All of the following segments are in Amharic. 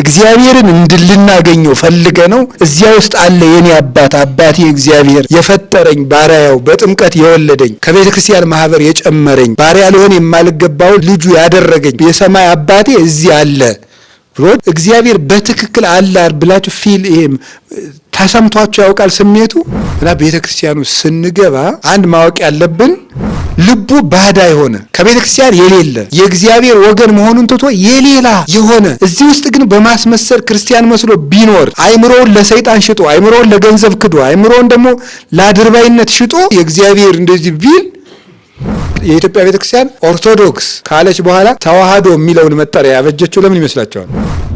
እግዚአብሔርን እንድልናገኘው ፈልገ ነው እዚያ ውስጥ አለ የኔ አባቴ እግዚአብሔር የፈጠረኝ ባሪያው በጥምቀት የወለደኝ ከቤተ ክርስቲያን ማህበር የጨመረኝ ባሪያ ልሆን የማልገባው ልጁ ያደረገኝ የሰማይ አባቴ እዚህ አለ ብሎ እግዚአብሔር በትክክል አለ ብላችሁ ፊል ይሄም ተሰምቷችሁ ያውቃል ስሜቱ እና ቤተ ክርስቲያኑ ስንገባ አንድ ማወቅ ያለብን ልቡ ባዳ የሆነ ከቤተ ክርስቲያን የሌለ የእግዚአብሔር ወገን መሆኑን ትቶ የሌላ የሆነ እዚህ ውስጥ ግን በማስመሰል ክርስቲያን መስሎ ቢኖር አይምሮውን ለሰይጣን ሽጦ አይምሮውን ለገንዘብ ክዶ አይምሮውን ደግሞ ለአድርባይነት ሽጦ የእግዚአብሔር እንደዚህ ቢል የኢትዮጵያ ቤተክርስቲያን ኦርቶዶክስ ካለች በኋላ ተዋህዶ የሚለውን መጠሪያ ያበጀችው ለምን ይመስላችኋል?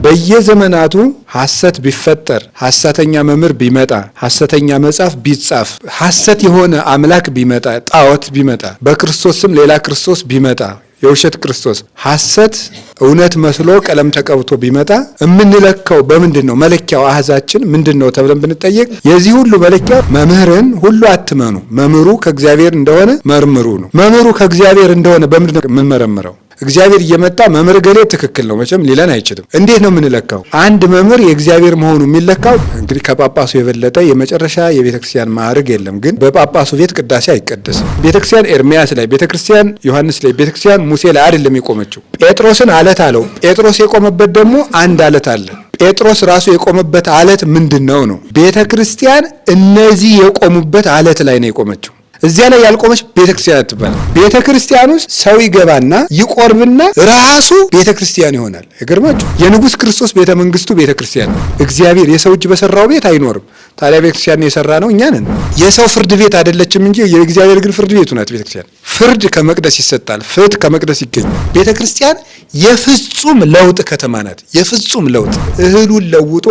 በየዘመናቱ ሐሰት ቢፈጠር ሐሰተኛ መምህር ቢመጣ ሐሰተኛ መጽሐፍ ቢጻፍ ሐሰት የሆነ አምላክ ቢመጣ ጣዖት ቢመጣ በክርስቶስ ስም ሌላ ክርስቶስ ቢመጣ የውሸት ክርስቶስ ሐሰት እውነት መስሎ ቀለም ተቀብቶ ቢመጣ እምንለካው በምንድነው? መለኪያው አህዛችን ምንድነው ተብለን ብንጠየቅ የዚህ ሁሉ መለኪያው መምህርን ሁሉ አትመኑ፣ መምህሩ ከእግዚአብሔር እንደሆነ መርምሩ ነው። መምህሩ ከእግዚአብሔር እንደሆነ በምንድነው የምንመረምረው? እግዚአብሔር እየመጣ መምህር ገሌ ትክክል ነው መቼም ሊለን አይችልም። እንዴት ነው የምንለካው? አንድ መምህር የእግዚአብሔር መሆኑ የሚለካው እንግዲህ ከጳጳሱ የበለጠ የመጨረሻ የቤተክርስቲያን ማዕረግ የለም። ግን በጳጳሱ ቤት ቅዳሴ አይቀደስም። ቤተክርስቲያን ኤርሚያስ ላይ፣ ቤተክርስቲያን ዮሐንስ ላይ፣ ቤተክርስቲያን ሙሴ ላይ አይደለም የቆመችው። ጴጥሮስን አለት አለው። ጴጥሮስ የቆመበት ደግሞ አንድ አለት አለ። ጴጥሮስ ራሱ የቆመበት አለት ምንድነው ነው? ቤተክርስቲያን እነዚህ የቆሙበት አለት ላይ ነው የቆመችው። እዚያ ላይ ያልቆመች ቤተክርስቲያን አትባል። ቤተክርስቲያን ውስጥ ሰው ይገባና ይቆርብና ራሱ ቤተክርስቲያን ይሆናል። ይገርማችሁ። የንጉሥ ክርስቶስ ቤተ መንግስቱ ቤተክርስቲያን ነው። እግዚአብሔር የሰው እጅ በሰራው ቤት አይኖርም። ታዲያ ቤተክርስቲያን የሰራ ነው እኛ ነን። የሰው ፍርድ ቤት አይደለችም እንጂ የእግዚአብሔር ግን ፍርድ ቤቱ ናት ቤተክርስቲያን። ፍርድ ከመቅደስ ይሰጣል፣ ፍትህ ከመቅደስ ይገኛል። ቤተክርስቲያን የፍጹም ለውጥ ከተማ ናት። የፍጹም ለውጥ እህሉን ለውጦ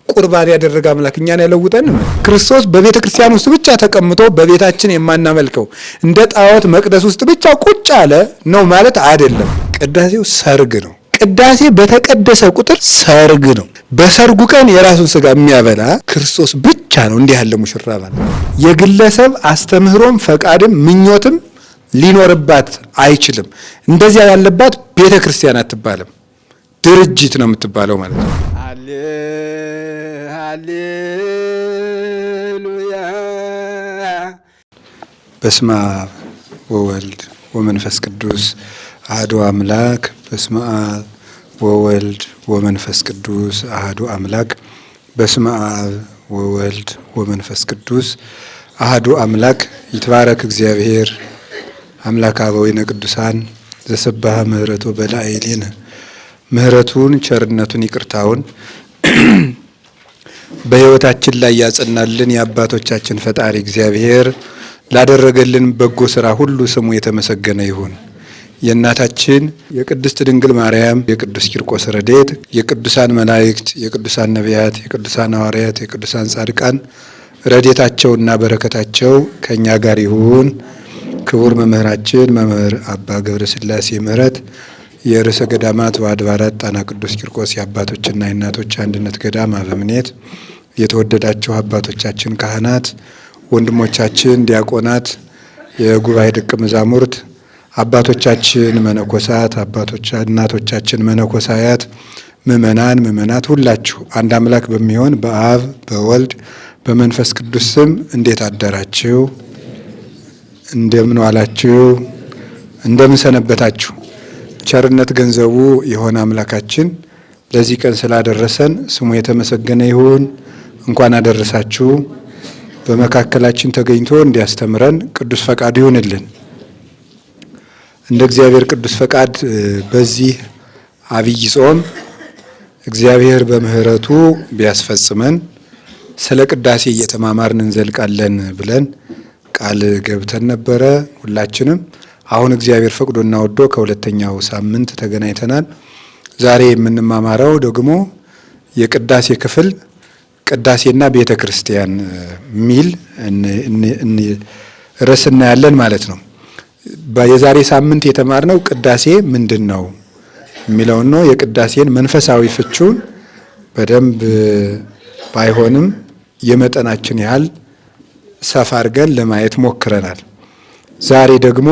ቁርባን ያደረገ አምላክ እኛን ያለውጠን። ክርስቶስ በቤተ ክርስቲያን ውስጥ ብቻ ተቀምጦ በቤታችን የማናመልከው እንደ ጣዖት መቅደስ ውስጥ ብቻ ቁጭ አለ ነው ማለት አይደለም። ቅዳሴው ሰርግ ነው። ቅዳሴ በተቀደሰ ቁጥር ሰርግ ነው። በሰርጉ ቀን የራሱን ስጋ የሚያበላ ክርስቶስ ብቻ ነው። እንዲህ ያለ ሙሽራ ማለት የግለሰብ አስተምህሮም ፈቃድም ምኞትም ሊኖርባት አይችልም። እንደዚያ ያለባት ቤተ ክርስቲያን አትባልም፣ ድርጅት ነው የምትባለው ማለት ነው። ሃሌሉያ። በስመ አብ ወወልድ ወመንፈስ ቅዱስ አሐዱ አምላክ። በስመ አብ ወወልድ ወመንፈስ ቅዱስ አሐዱ አምላክ። በስመ አብ ወወልድ ወመንፈስ ቅዱስ አሐዱ አምላክ። ይትባረክ እግዚአብሔር አምላክ አበዊነ ቅዱሳን ዘሰብሐ ምህረቱ በላዕሌነ። ምህረቱን ቸርነቱን ይቅርታውን በሕይወታችን ላይ ያጸናልን የአባቶቻችን ፈጣሪ እግዚአብሔር ላደረገልን በጎ ሥራ ሁሉ ስሙ የተመሰገነ ይሁን። የእናታችን የቅድስት ድንግል ማርያም የቅዱስ ቂርቆስ ረድኤት፣ የቅዱሳን መላእክት፣ የቅዱሳን ነቢያት፣ የቅዱሳን ሐዋርያት፣ የቅዱሳን ጻድቃን ረድኤታቸውና በረከታቸው ከእኛ ጋር ይሁን። ክቡር መምህራችን መምህር አባ ገብረ ሥላሴ ምህረት የርዕሰ ገዳማት ወአድባራት ጣና ቅዱስ ቂርቆስ የአባቶችና የእናቶች አንድነት ገዳም አበምኔት፣ የተወደዳችሁ አባቶቻችን ካህናት፣ ወንድሞቻችን ዲያቆናት፣ የጉባኤ ደቀ መዛሙርት፣ አባቶቻችን መነኮሳት፣ እናቶቻችን መነኮሳያት፣ ምእመናን ምእመናት ሁላችሁ አንድ አምላክ በሚሆን በአብ በወልድ በመንፈስ ቅዱስ ስም እንዴት አደራችሁ? እንደምን ዋላችሁ? እንደምን ሰነበታችሁ? ቸርነት ገንዘቡ የሆነ አምላካችን ለዚህ ቀን ስላደረሰን ስሙ የተመሰገነ ይሁን። እንኳን አደረሳችሁ። በመካከላችን ተገኝቶ እንዲያስተምረን ቅዱስ ፈቃዱ ይሁንልን። እንደ እግዚአብሔር ቅዱስ ፈቃድ በዚህ አብይ ጾም እግዚአብሔር በምህረቱ ቢያስፈጽመን ስለ ቅዳሴ እየተማማርን እንዘልቃለን ብለን ቃል ገብተን ነበረ ሁላችንም። አሁን እግዚአብሔር ፈቅዶና ወዶ ከሁለተኛው ሳምንት ተገናኝተናል። ዛሬ የምንማማረው ደግሞ የቅዳሴ ክፍል ቅዳሴና ቤተ ክርስቲያን ሚል ርዕስ እናያለን ማለት ነው። የዛሬ ሳምንት የተማርነው ቅዳሴ ምንድን ነው የሚለውን ነው። የቅዳሴን መንፈሳዊ ፍቹን በደንብ ባይሆንም የመጠናችን ያህል ሰፋ አድርገን ለማየት ሞክረናል። ዛሬ ደግሞ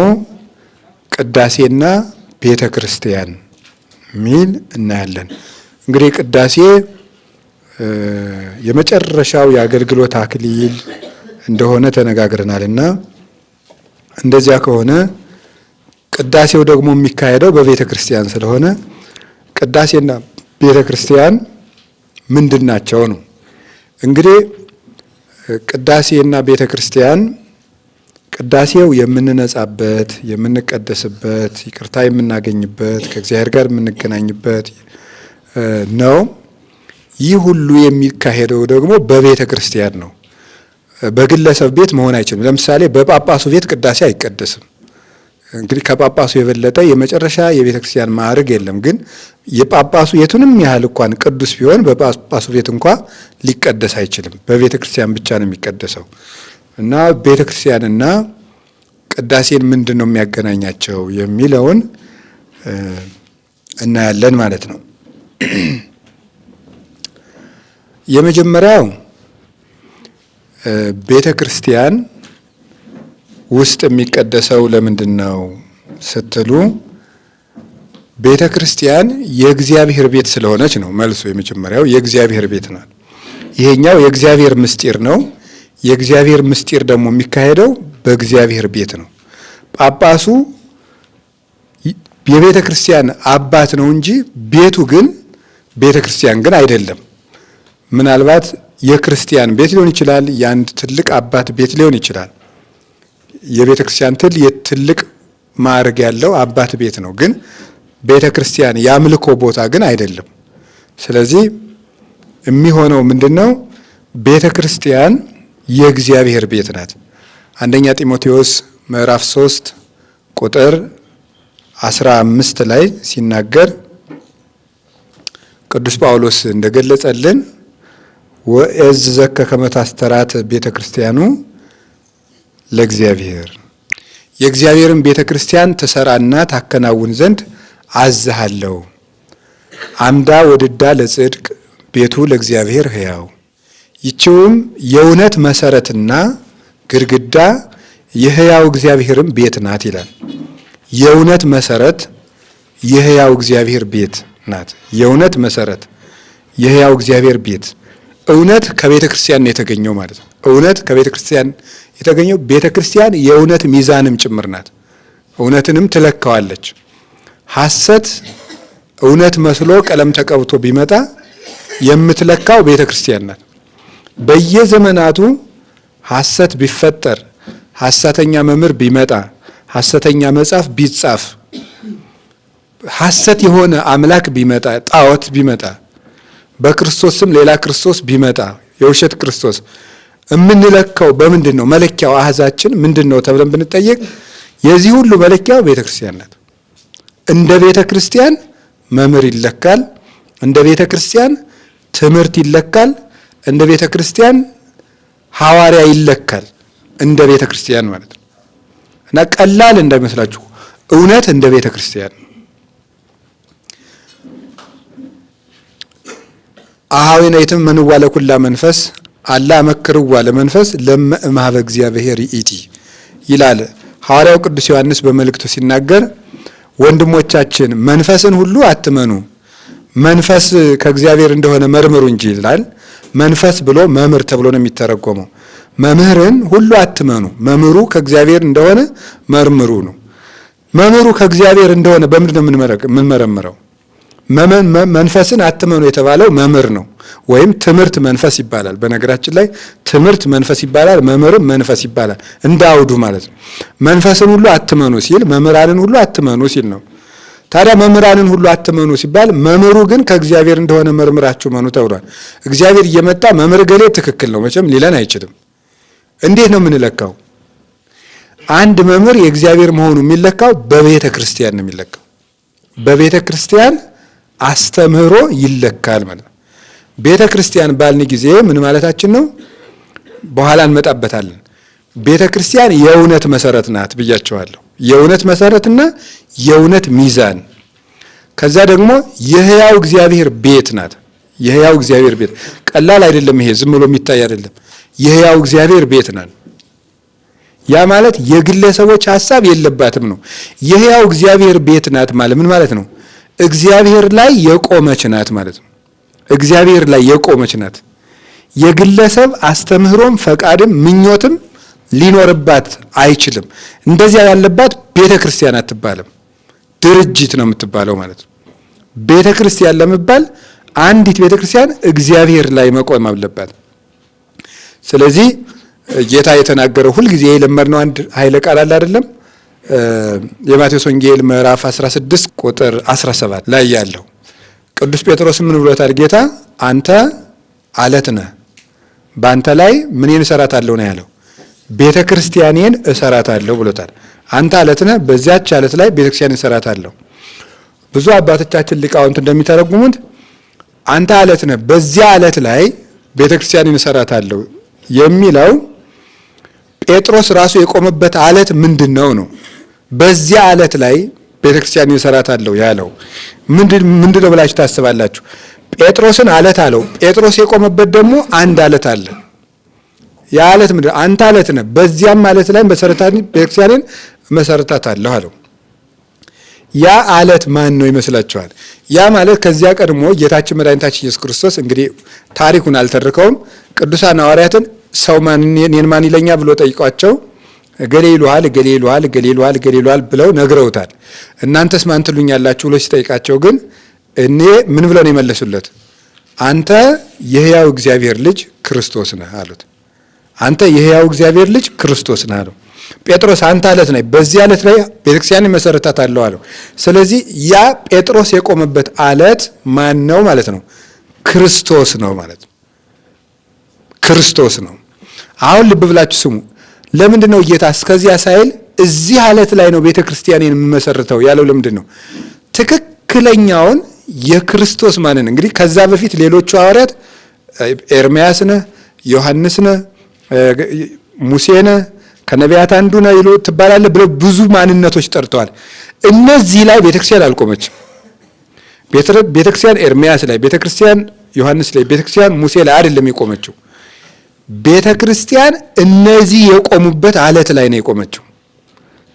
ቅዳሴና ቤተ ክርስቲያን ሚል እናያለን። እንግዲህ ቅዳሴ የመጨረሻው የአገልግሎት አክሊል እንደሆነ ተነጋግረናልና እንደዚያ ከሆነ ቅዳሴው ደግሞ የሚካሄደው በቤተ ክርስቲያን ስለሆነ ቅዳሴና ቤተ ክርስቲያን ምንድን ናቸው ነው? እንግዲህ ቅዳሴና ቤተ ክርስቲያን ቅዳሴው የምንነጻበት፣ የምንቀደስበት፣ ይቅርታ የምናገኝበት፣ ከእግዚአብሔር ጋር የምንገናኝበት ነው። ይህ ሁሉ የሚካሄደው ደግሞ በቤተ ክርስቲያን ነው። በግለሰብ ቤት መሆን አይችልም። ለምሳሌ በጳጳሱ ቤት ቅዳሴ አይቀደስም። እንግዲህ ከጳጳሱ የበለጠ የመጨረሻ የቤተ ክርስቲያን ማዕረግ የለም። ግን የጳጳሱ የቱንም ያህል እንኳን ቅዱስ ቢሆን በጳጳሱ ቤት እንኳ ሊቀደስ አይችልም። በቤተ ክርስቲያን ብቻ ነው የሚቀደሰው። እና ቤተ ክርስቲያንና ቅዳሴን ምንድን ነው የሚያገናኛቸው የሚለውን እናያለን ማለት ነው። የመጀመሪያው ቤተ ክርስቲያን ውስጥ የሚቀደሰው ለምንድን ነው ስትሉ ቤተ ክርስቲያን የእግዚአብሔር ቤት ስለሆነች ነው መልሱ። የመጀመሪያው የእግዚአብሔር ቤት ናት። ይሄኛው የእግዚአብሔር ምስጢር ነው። የእግዚአብሔር ምስጢር ደግሞ የሚካሄደው በእግዚአብሔር ቤት ነው። ጳጳሱ የቤተ ክርስቲያን አባት ነው እንጂ ቤቱ ግን ቤተ ክርስቲያን ግን አይደለም። ምናልባት የክርስቲያን ቤት ሊሆን ይችላል፣ የአንድ ትልቅ አባት ቤት ሊሆን ይችላል። የቤተ ክርስቲያን ትልቅ ማዕረግ ያለው አባት ቤት ነው። ግን ቤተ ክርስቲያን የአምልኮ ቦታ ግን አይደለም። ስለዚህ የሚሆነው ምንድነው? ቤተ ክርስቲያን የእግዚአብሔር ቤት ናት። አንደኛ ጢሞቴዎስ ምዕራፍ 3 ቁጥር 15 ላይ ሲናገር ቅዱስ ጳውሎስ እንደገለጸልን ወእዝዘከ ከመ ታስተራት ቤተ ክርስቲያኑ ለእግዚአብሔር፣ የእግዚአብሔርን ቤተ ክርስቲያን ትሰራና ታከናውን ዘንድ አዝሃለሁ። አምዳ ወድዳ ለጽድቅ ቤቱ ለእግዚአብሔር ሕያው፣ ይቺውም የእውነት መሰረትና ግድግዳ የሕያው እግዚአብሔርም ቤት ናት ይላል። የእውነት መሰረት የሕያው እግዚአብሔር ቤት ናት። የእውነት መሰረት የሕያው እግዚአብሔር ቤት። እውነት ከቤተ ክርስቲያን ነው የተገኘው ማለት ነው። እውነት ከቤተ ክርስቲያን የተገኘው፣ ቤተ ክርስቲያን የእውነት ሚዛንም ጭምር ናት። እውነትንም ትለካዋለች። ሐሰት እውነት መስሎ ቀለም ተቀብቶ ቢመጣ የምትለካው ቤተ ክርስቲያን ናት። በየዘመናቱ ሐሰት ቢፈጠር፣ ሐሰተኛ መምህር ቢመጣ፣ ሐሰተኛ መጽሐፍ ቢጻፍ፣ ሐሰት የሆነ አምላክ ቢመጣ፣ ጣዖት ቢመጣ፣ በክርስቶስ ስም ሌላ ክርስቶስ ቢመጣ፣ የውሸት ክርስቶስ የምንለካው በምንድን ነው? መለኪያው አህዛችን ምንድን ነው ተብለን ብንጠየቅ የዚህ ሁሉ መለኪያው ቤተ ክርስቲያን ናት። እንደ ቤተ ክርስቲያን መምህር ይለካል። እንደ ቤተ ክርስቲያን ትምህርት ይለካል። እንደ ቤተ ክርስቲያን ሐዋርያ ይለካል። እንደ ቤተ ክርስቲያን ማለት ነው። እና ቀላል እንዳይመስላችሁ እውነት እንደ ቤተ ክርስቲያን አሃዊነ ይትመንዋ ለኩላ መንፈስ አላ መክርዋ ለመንፈስ ለማህበ እግዚአብሔር ይእቲ ይላል ሐዋርያው ቅዱስ ዮሐንስ በመልእክቱ ሲናገር፣ ወንድሞቻችን መንፈስን ሁሉ አትመኑ፣ መንፈስ ከእግዚአብሔር እንደሆነ መርምሩ እንጂ ይላል። መንፈስ ብሎ መምህር ተብሎ ነው የሚተረጎመው። መምህርን ሁሉ አትመኑ፣ መምህሩ ከእግዚአብሔር እንደሆነ መርምሩ ነው። መምህሩ ከእግዚአብሔር እንደሆነ በምንድን ነው የምንመረምረው? መንፈስን አትመኑ የተባለው መምህር ነው፣ ወይም ትምህርት መንፈስ ይባላል። በነገራችን ላይ ትምህርት መንፈስ ይባላል፣ መምህርም መንፈስ ይባላል። እንደ አውዱ ማለት ነው። መንፈስን ሁሉ አትመኑ ሲል መምህራንን ሁሉ አትመኑ ሲል ነው። ታዲያ መምህራንን ሁሉ አትመኑ ሲባል መምህሩ ግን ከእግዚአብሔር እንደሆነ መርምራችሁ መኑ ተብሏል። እግዚአብሔር እየመጣ መምህር ገሌ ትክክል ነው መቼም ሊለን አይችልም። እንዴት ነው የምንለካው? አንድ መምህር የእግዚአብሔር መሆኑ የሚለካው በቤተ ክርስቲያን ነው የሚለካው። በቤተ ክርስቲያን አስተምህሮ ይለካል ማለት ነው። ቤተ ክርስቲያን ባልን ጊዜ ምን ማለታችን ነው? በኋላ እንመጣበታለን። ቤተ ክርስቲያን የእውነት መሰረት ናት ብያቸዋለሁ። የእውነት መሰረትና የእውነት ሚዛን። ከዛ ደግሞ የሕያው እግዚአብሔር ቤት ናት። የሕያው እግዚአብሔር ቤት ቀላል አይደለም። ይሄ ዝም ብሎ የሚታይ አይደለም። የሕያው እግዚአብሔር ቤት ናት። ያ ማለት የግለሰቦች ሐሳብ የለባትም ነው። የሕያው እግዚአብሔር ቤት ናት ማለት ምን ማለት ነው? እግዚአብሔር ላይ የቆመች ናት ማለት ነው። እግዚአብሔር ላይ የቆመች ናት። የግለሰብ አስተምህሮም ፈቃድም ምኞትም ሊኖርባት አይችልም። እንደዚያ ያለባት ቤተ ክርስቲያን አትባልም፣ ድርጅት ነው የምትባለው ማለት ነው። ቤተ ክርስቲያን ለመባል አንዲት ቤተ ክርስቲያን እግዚአብሔር ላይ መቆም አለባት። ስለዚህ ጌታ የተናገረው ሁልጊዜ የለመድነው አንድ ኃይለ ቃል አለ አይደለም? የማቴዎስ ወንጌል ምዕራፍ 16 ቁጥር 17 ላይ ያለው ቅዱስ ጴጥሮስ ምን ብሎታል? ጌታ አንተ አለት ነህ፣ በአንተ ላይ ምንን እሰራታለሁ ነው ያለው? ቤተ ክርስቲያኔን እሰራታለሁ ብሎታል። አንተ አለት ነህ፣ በዚያች አለት ላይ ቤተ ክርስቲያኔን እሰራታለሁ። ብዙ አባቶቻችን ሊቃውንት እንደሚተረጉሙት አንተ አለት ነህ፣ በዚያ አለት ላይ ቤተ ክርስቲያኔን እሰራታለሁ የሚለው ጴጥሮስ ራሱ የቆመበት አለት ምንድነው ነው? በዚያ አለት ላይ ቤተ ክርስቲያኔን እሰራታለሁ ያለው ምንድነው ብላችሁ ታስባላችሁ? ጴጥሮስን አለት አለው። ጴጥሮስ የቆመበት ደግሞ አንድ አለት አለ። ያ አለት ምንድነው? አንተ አለት ነህ፣ በዚያም አለት ላይ ቤተክርስቲያንን መሰረታታለሁ አለው። ያ አለት ማን ነው ይመስላችኋል? ያ ማለት ከዚያ ቀድሞ ጌታችን መድኃኒታችን ኢየሱስ ክርስቶስ እንግዲህ ታሪኩን አልተርከውም። ቅዱሳን ሐዋርያትን ሰው እኔን ማን ይለኛል ብሎ ጠይቋቸው እገሌ ይሉሃል፣ እገሌ ይሉሃል፣ እገሌ ይሉሃል፣ እገሌ ይሉሃል ብለው ነግረውታል። እናንተስ ማን ትሉኛላችሁ ብሎ ሲጠይቃቸው ግን እኔ ምን ብለው ነው የመለሱለት? አንተ የሕያው እግዚአብሔር ልጅ ክርስቶስ ነህ አሉት። አንተ የሕያው እግዚአብሔር ልጅ ክርስቶስ ነህ አለው። ጴጥሮስ አንተ አለት ነህ፣ በዚህ አለት ላይ ቤተክርስቲያን መሰረታታለሁ አለው። ስለዚህ ያ ጴጥሮስ የቆመበት አለት ማን ነው ማለት ነው? ክርስቶስ ነው ማለት ነው። ክርስቶስ ነው። አሁን ልብ ብላችሁ ስሙ። ለምንድን ነው ጌታ እስከዚያ ሳይል እዚህ አለት ላይ ነው ቤተክርስቲያንን የምመሰርተው ያለው? ለምንድን ነው? ትክክለኛውን የክርስቶስ ማንን እንግዲህ ከዛ በፊት ሌሎቹ ሐዋርያት ኤርምያስ ነህ፣ ዮሐንስ ነህ፣ ሙሴ ነህ፣ ከነቢያት አንዱ ነህ ይሉ ትባላለህ ብለው ብዙ ማንነቶች ጠርተዋል። እነዚህ ላይ ቤተክርስቲያን አልቆመችም። ቤተክርስቲያን ኤርምያስ ላይ፣ ቤተክርስቲያን ዮሐንስ ላይ፣ ቤተክርስቲያን ሙሴ ላይ አይደለም የቆመችው። ቤተክርስቲያን እነዚህ የቆሙበት አለት ላይ ነው የቆመችው።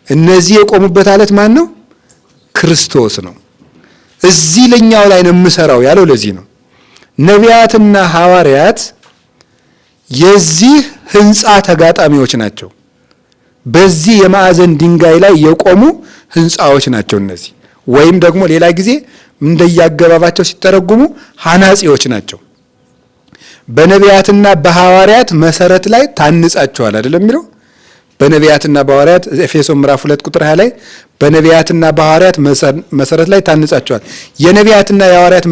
እነዚህ የቆሙበት አለት ማን ነው? ክርስቶስ ነው። እዚህ ለኛው ላይ ነው የምሰራው ያለው ለዚህ ነው። ነቢያትና ሐዋርያት የዚህ ህንፃ ተጋጣሚዎች ናቸው። በዚህ የማዕዘን ድንጋይ ላይ የቆሙ ህንፃዎች ናቸው እነዚህ። ወይም ደግሞ ሌላ ጊዜ እንደያገባባቸው ሲተረጉሙ ሐናጺዎች ናቸው። በነቢያትና በሐዋርያት መሰረት ላይ ታንጻቸዋል አይደለም የሚለው? በነቢያትና በሐዋርያት ኤፌሶን ምዕራፍ 2 ቁጥር 20 ላይ በነቢያትና በሐዋርያት መሰረት ላይ ታንጻቸዋል። የነቢያትና የሐዋርያት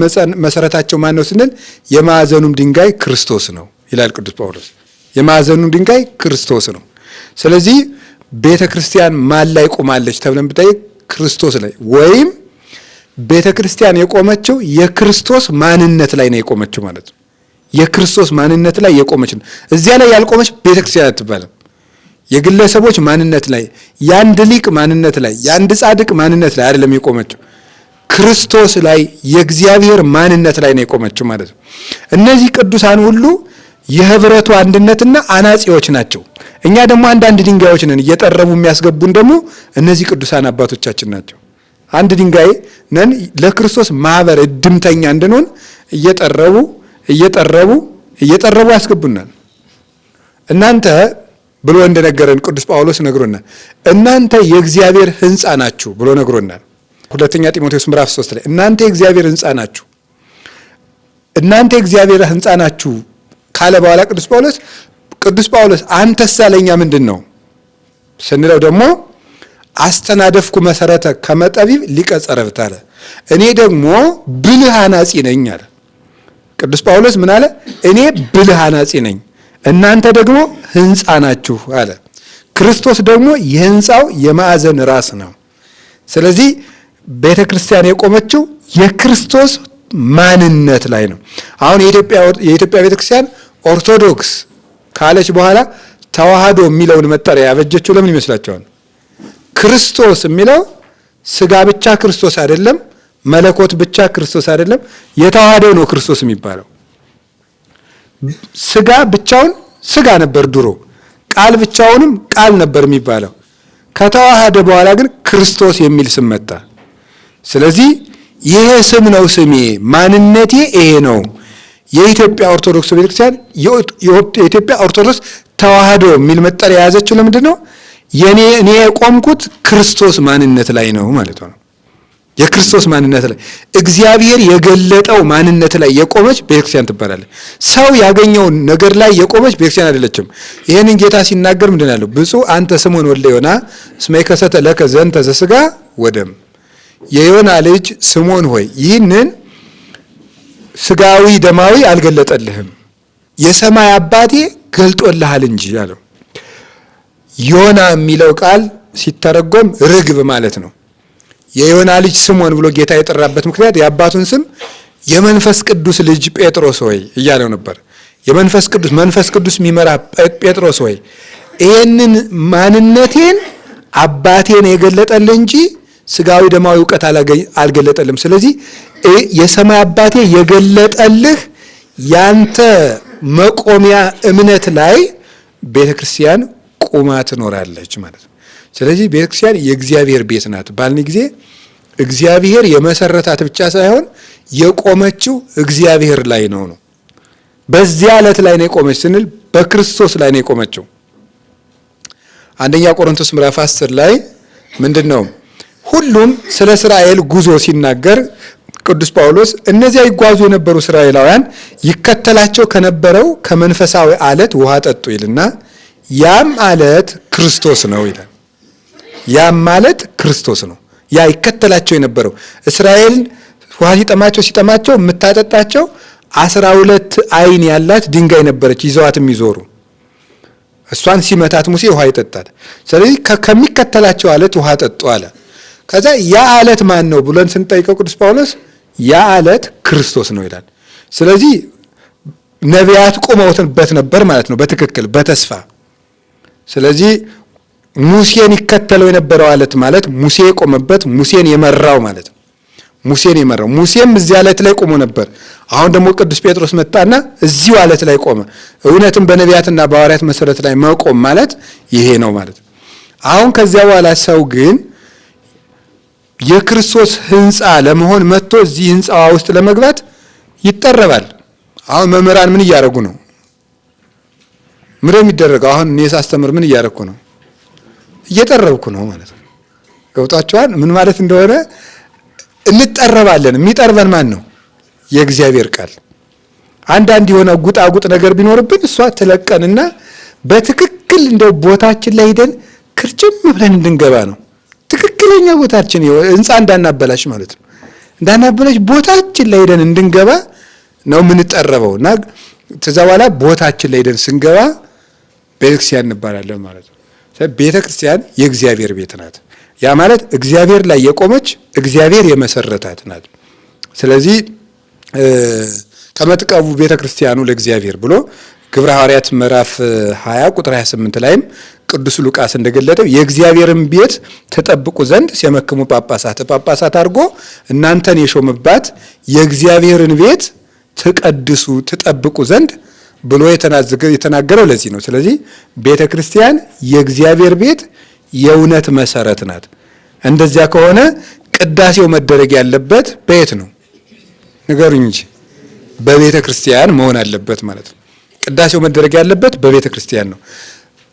መሰረታቸው ማን ነው ስንል የማዕዘኑም ድንጋይ ክርስቶስ ነው ይላል ቅዱስ ጳውሎስ። የማዕዘኑም ድንጋይ ክርስቶስ ነው። ስለዚህ ቤተ ክርስቲያን ማን ላይ ቆማለች ተብለን ብጠይቅ ክርስቶስ ላይ፣ ወይም ቤተ ክርስቲያን የቆመችው የክርስቶስ ማንነት ላይ ነው የቆመችው ማለት ነው። የክርስቶስ ማንነት ላይ የቆመች ነው። እዚያ ላይ ያልቆመች ቤተ ክርስቲያን አትባልም። የግለሰቦች ማንነት ላይ፣ የአንድ ሊቅ ማንነት ላይ፣ የአንድ ጻድቅ ማንነት ላይ አይደለም የቆመችው። ክርስቶስ ላይ የእግዚአብሔር ማንነት ላይ ነው የቆመችው ማለት ነው። እነዚህ ቅዱሳን ሁሉ የህብረቱ አንድነትና አናጺዎች ናቸው። እኛ ደግሞ አንዳንድ ድንጋዮች ነን። እየጠረቡ የሚያስገቡን ደግሞ እነዚህ ቅዱሳን አባቶቻችን ናቸው። አንድ ድንጋይ ነን። ለክርስቶስ ማህበር እድምተኛ እንድንሆን እየጠረቡ ያስገቡናል። እናንተ ብሎ እንደነገረን ቅዱስ ጳውሎስ ነግሮናል። እናንተ የእግዚአብሔር ሕንፃ ናችሁ ብሎ ነግሮናል። ሁለተኛ ጢሞቴዎስ ምዕራፍ 3 ላይ እናንተ የእግዚአብሔር ሕንፃ ናችሁ፣ እናንተ የእግዚአብሔር ሕንፃ ናችሁ ካለ በኋላ ቅዱስ ጳውሎስ አንተሳ ለኛ ምንድን ነው ስንለው ደግሞ አስተናደፍኩ መሰረተ ከመጠቢብ ሊቀ ጸረብት አለ። እኔ ደግሞ ብልህ አናጺ ነኝ አለ። ቅዱስ ጳውሎስ ምን አለ? እኔ ብልህ አናጺ ነኝ፣ እናንተ ደግሞ ሕንፃ ናችሁ አለ። ክርስቶስ ደግሞ የሕንፃው የማዕዘን ራስ ነው። ስለዚህ ቤተ ክርስቲያን የቆመችው የክርስቶስ ማንነት ላይ ነው። አሁን የኢትዮጵያ ቤተ ክርስቲያን ኦርቶዶክስ ካለች በኋላ ተዋህዶ የሚለውን መጠሪያ ያበጀችው ለምን ይመስላችኋል? ክርስቶስ የሚለው ስጋ ብቻ ክርስቶስ አይደለም፣ መለኮት ብቻ ክርስቶስ አይደለም፣ የተዋህደው ነው ክርስቶስ የሚባለው። ስጋ ብቻውን ስጋ ነበር ድሮ፣ ቃል ብቻውንም ቃል ነበር የሚባለው። ከተዋህደ በኋላ ግን ክርስቶስ የሚል ስም መጣ። ስለዚህ ይሄ ስም ነው ስሜ፣ ማንነቴ ይሄ ነው፣ የኢትዮጵያ ኦርቶዶክስ ቤተክርስቲያን የኢትዮጵያ ኦርቶዶክስ ተዋህዶ የሚል መጠሪያ የያዘችው ለምንድን ነው? እኔ የቆምኩት ክርስቶስ ማንነት ላይ ነው ማለት ነው። የክርስቶስ ማንነት ላይ እግዚአብሔር የገለጠው ማንነት ላይ የቆመች ቤተክርስቲያን ትባላለች። ሰው ያገኘውን ነገር ላይ የቆመች ቤተክርስቲያን አይደለችም። ይህንን ጌታ ሲናገር ምንድን ያለው? ብፁዕ አንተ ስምዖን ወልደ ዮና እስመ ይከሰተ ለከ ዘንተ ዘሥጋ ወደም። የዮና ልጅ ስምዖን ሆይ ይህንን ስጋዊ ደማዊ አልገለጠልህም፣ የሰማይ አባቴ ገልጦልሃል እንጂ አለው። ዮና የሚለው ቃል ሲተረጎም ርግብ ማለት ነው። የዮና ልጅ ስምዖን ብሎ ጌታ የጠራበት ምክንያት የአባቱን ስም የመንፈስ ቅዱስ ልጅ ጴጥሮስ ሆይ እያለው ነበር። መንፈስ ቅዱስ የሚመራ ጴጥሮስ ሆይ ይህንን ማንነቴን አባቴን የገለጠልህ እንጂ ስጋዊ ደማዊ እውቀት አልገለጠልም። ስለዚህ የሰማይ አባቴ የገለጠልህ ያንተ መቆሚያ እምነት ላይ ቤተክርስቲያን ቁማ ትኖራለች ማለት ነው። ስለዚህ ቤተክርስቲያን የእግዚአብሔር ቤት ናት ባልን ጊዜ እግዚአብሔር የመሰረታት ብቻ ሳይሆን የቆመችው እግዚአብሔር ላይ ነው። በዚያ ዕለት ላይ ነው የቆመች ስንል በክርስቶስ ላይ ነው የቆመችው። አንደኛ ቆሮንቶስ ምዕራፍ 10 ላይ ምንድን ነው? ሁሉም ስለ እስራኤል ጉዞ ሲናገር ቅዱስ ጳውሎስ እነዚያ ይጓዙ የነበሩ እስራኤላውያን ይከተላቸው ከነበረው ከመንፈሳዊ አለት ውሃ ጠጡ ይልና ያም አለት ክርስቶስ ነው ይላል። ያም ማለት ክርስቶስ ነው። ያ ይከተላቸው የነበረው እስራኤል ውሃ ሲጠማቸው የምታጠጣቸው 12 አይን ያላት ድንጋይ ነበረች ይዘዋት የሚዞሩ። እሷን ሲመታት ሙሴ ውሃ ይጠጣል። ስለዚህ ከሚከተላቸው አለት ውሃ ጠጡ አለ። ከዛ ያ አለት ማን ነው ብለን ስንጠይቀው ቅዱስ ጳውሎስ ያ አለት ክርስቶስ ነው ይላል። ስለዚህ ነቢያት ቆመውበት ነበር ማለት ነው በትክክል በተስፋ። ስለዚህ ሙሴን ይከተለው የነበረው አለት ማለት ሙሴ የቆመበት ሙሴን የመራው ማለት ነው። ሙሴም እዚህ አለት ላይ ቆሞ ነበር። አሁን ደግሞ ቅዱስ ጴጥሮስ መጣና እዚሁ አለት ላይ ቆመ። እውነትም በነቢያትና በሐዋርያት መሰረት ላይ መቆም ማለት ይሄ ነው ማለት ነው። አሁን ከዚያ በኋላ ሰው ግን የክርስቶስ ሕንፃ ለመሆን መጥቶ እዚህ ሕንፃዋ ውስጥ ለመግባት ይጠረባል። አሁን መምህራን ምን እያደረጉ ነው? ምንድን ነው የሚደረገው? አሁን እኔ ሳስተምር ምን እያደረኩ ነው? እየጠረብኩ ነው ማለት ነው። ገብቷችኋል? ምን ማለት እንደሆነ እንጠረባለን። የሚጠርበን ማን ነው? የእግዚአብሔር ቃል። አንዳንድ የሆነ ጉጣጉጥ ነገር ቢኖርብን እሷ ትለቀንና በትክክል እንደው ቦታችን ላይ ሄደን ክርችም ብለን እንድንገባ ነው። ትክክለኛ ቦታችን ሕንፃ እንዳናበላሽ ማለት ነው። እንዳናበላሽ ቦታችን ላይ ሄደን እንድንገባ ነው የምንጠረበው። እና ከዛ በኋላ ቦታችን ላይ ሄደን ስንገባ ቤተክርስቲያን እንባላለን ማለት ነው። ቤተክርስቲያን የእግዚአብሔር ቤት ናት። ያ ማለት እግዚአብሔር ላይ የቆመች እግዚአብሔር የመሰረታት ናት። ስለዚህ ከመጥቀቡ ቤተክርስቲያኑ ለእግዚአብሔር ብሎ ግብረ ሐዋርያት ምዕራፍ 20 ቁጥር 28 ላይም ቅዱስ ሉቃስ እንደገለጠው የእግዚአብሔርን ቤት ተጠብቁ ዘንድ ሲያመክሙ ጳጳሳት አድርጎ እናንተን የሾመባት የእግዚአብሔርን ቤት ተቀድሱ ተጠብቁ ዘንድ ብሎ የተናገረው ለዚህ ነው። ስለዚህ ቤተክርስቲያን የእግዚአብሔር ቤት የእውነት መሰረት ናት። እንደዚያ ከሆነ ቅዳሴው መደረግ ያለበት በየት ነው? ንገሩኝ እንጂ በቤተ ክርስቲያን መሆን አለበት ማለት ነው። ቅዳሴው መደረግ ያለበት በቤተ ክርስቲያን ነው።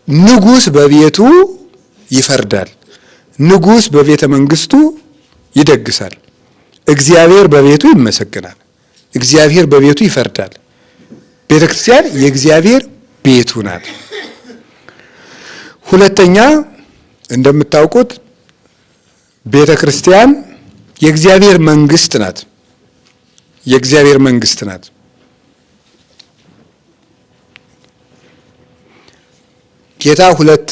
ንጉሥ በቤቱ ይፈርዳል፣ ንጉሥ በቤተ መንግስቱ ይደግሳል፣ እግዚአብሔር በቤቱ ይመሰገናል፣ እግዚአብሔር በቤቱ ይፈርዳል። ቤተ ክርስቲያን የእግዚአብሔር ቤቱ ናት። ሁለተኛ እንደምታውቁት ቤተ ክርስቲያን የእግዚአብሔር መንግስት ናት። የእግዚአብሔር መንግስት ናት። ጌታ ሁለት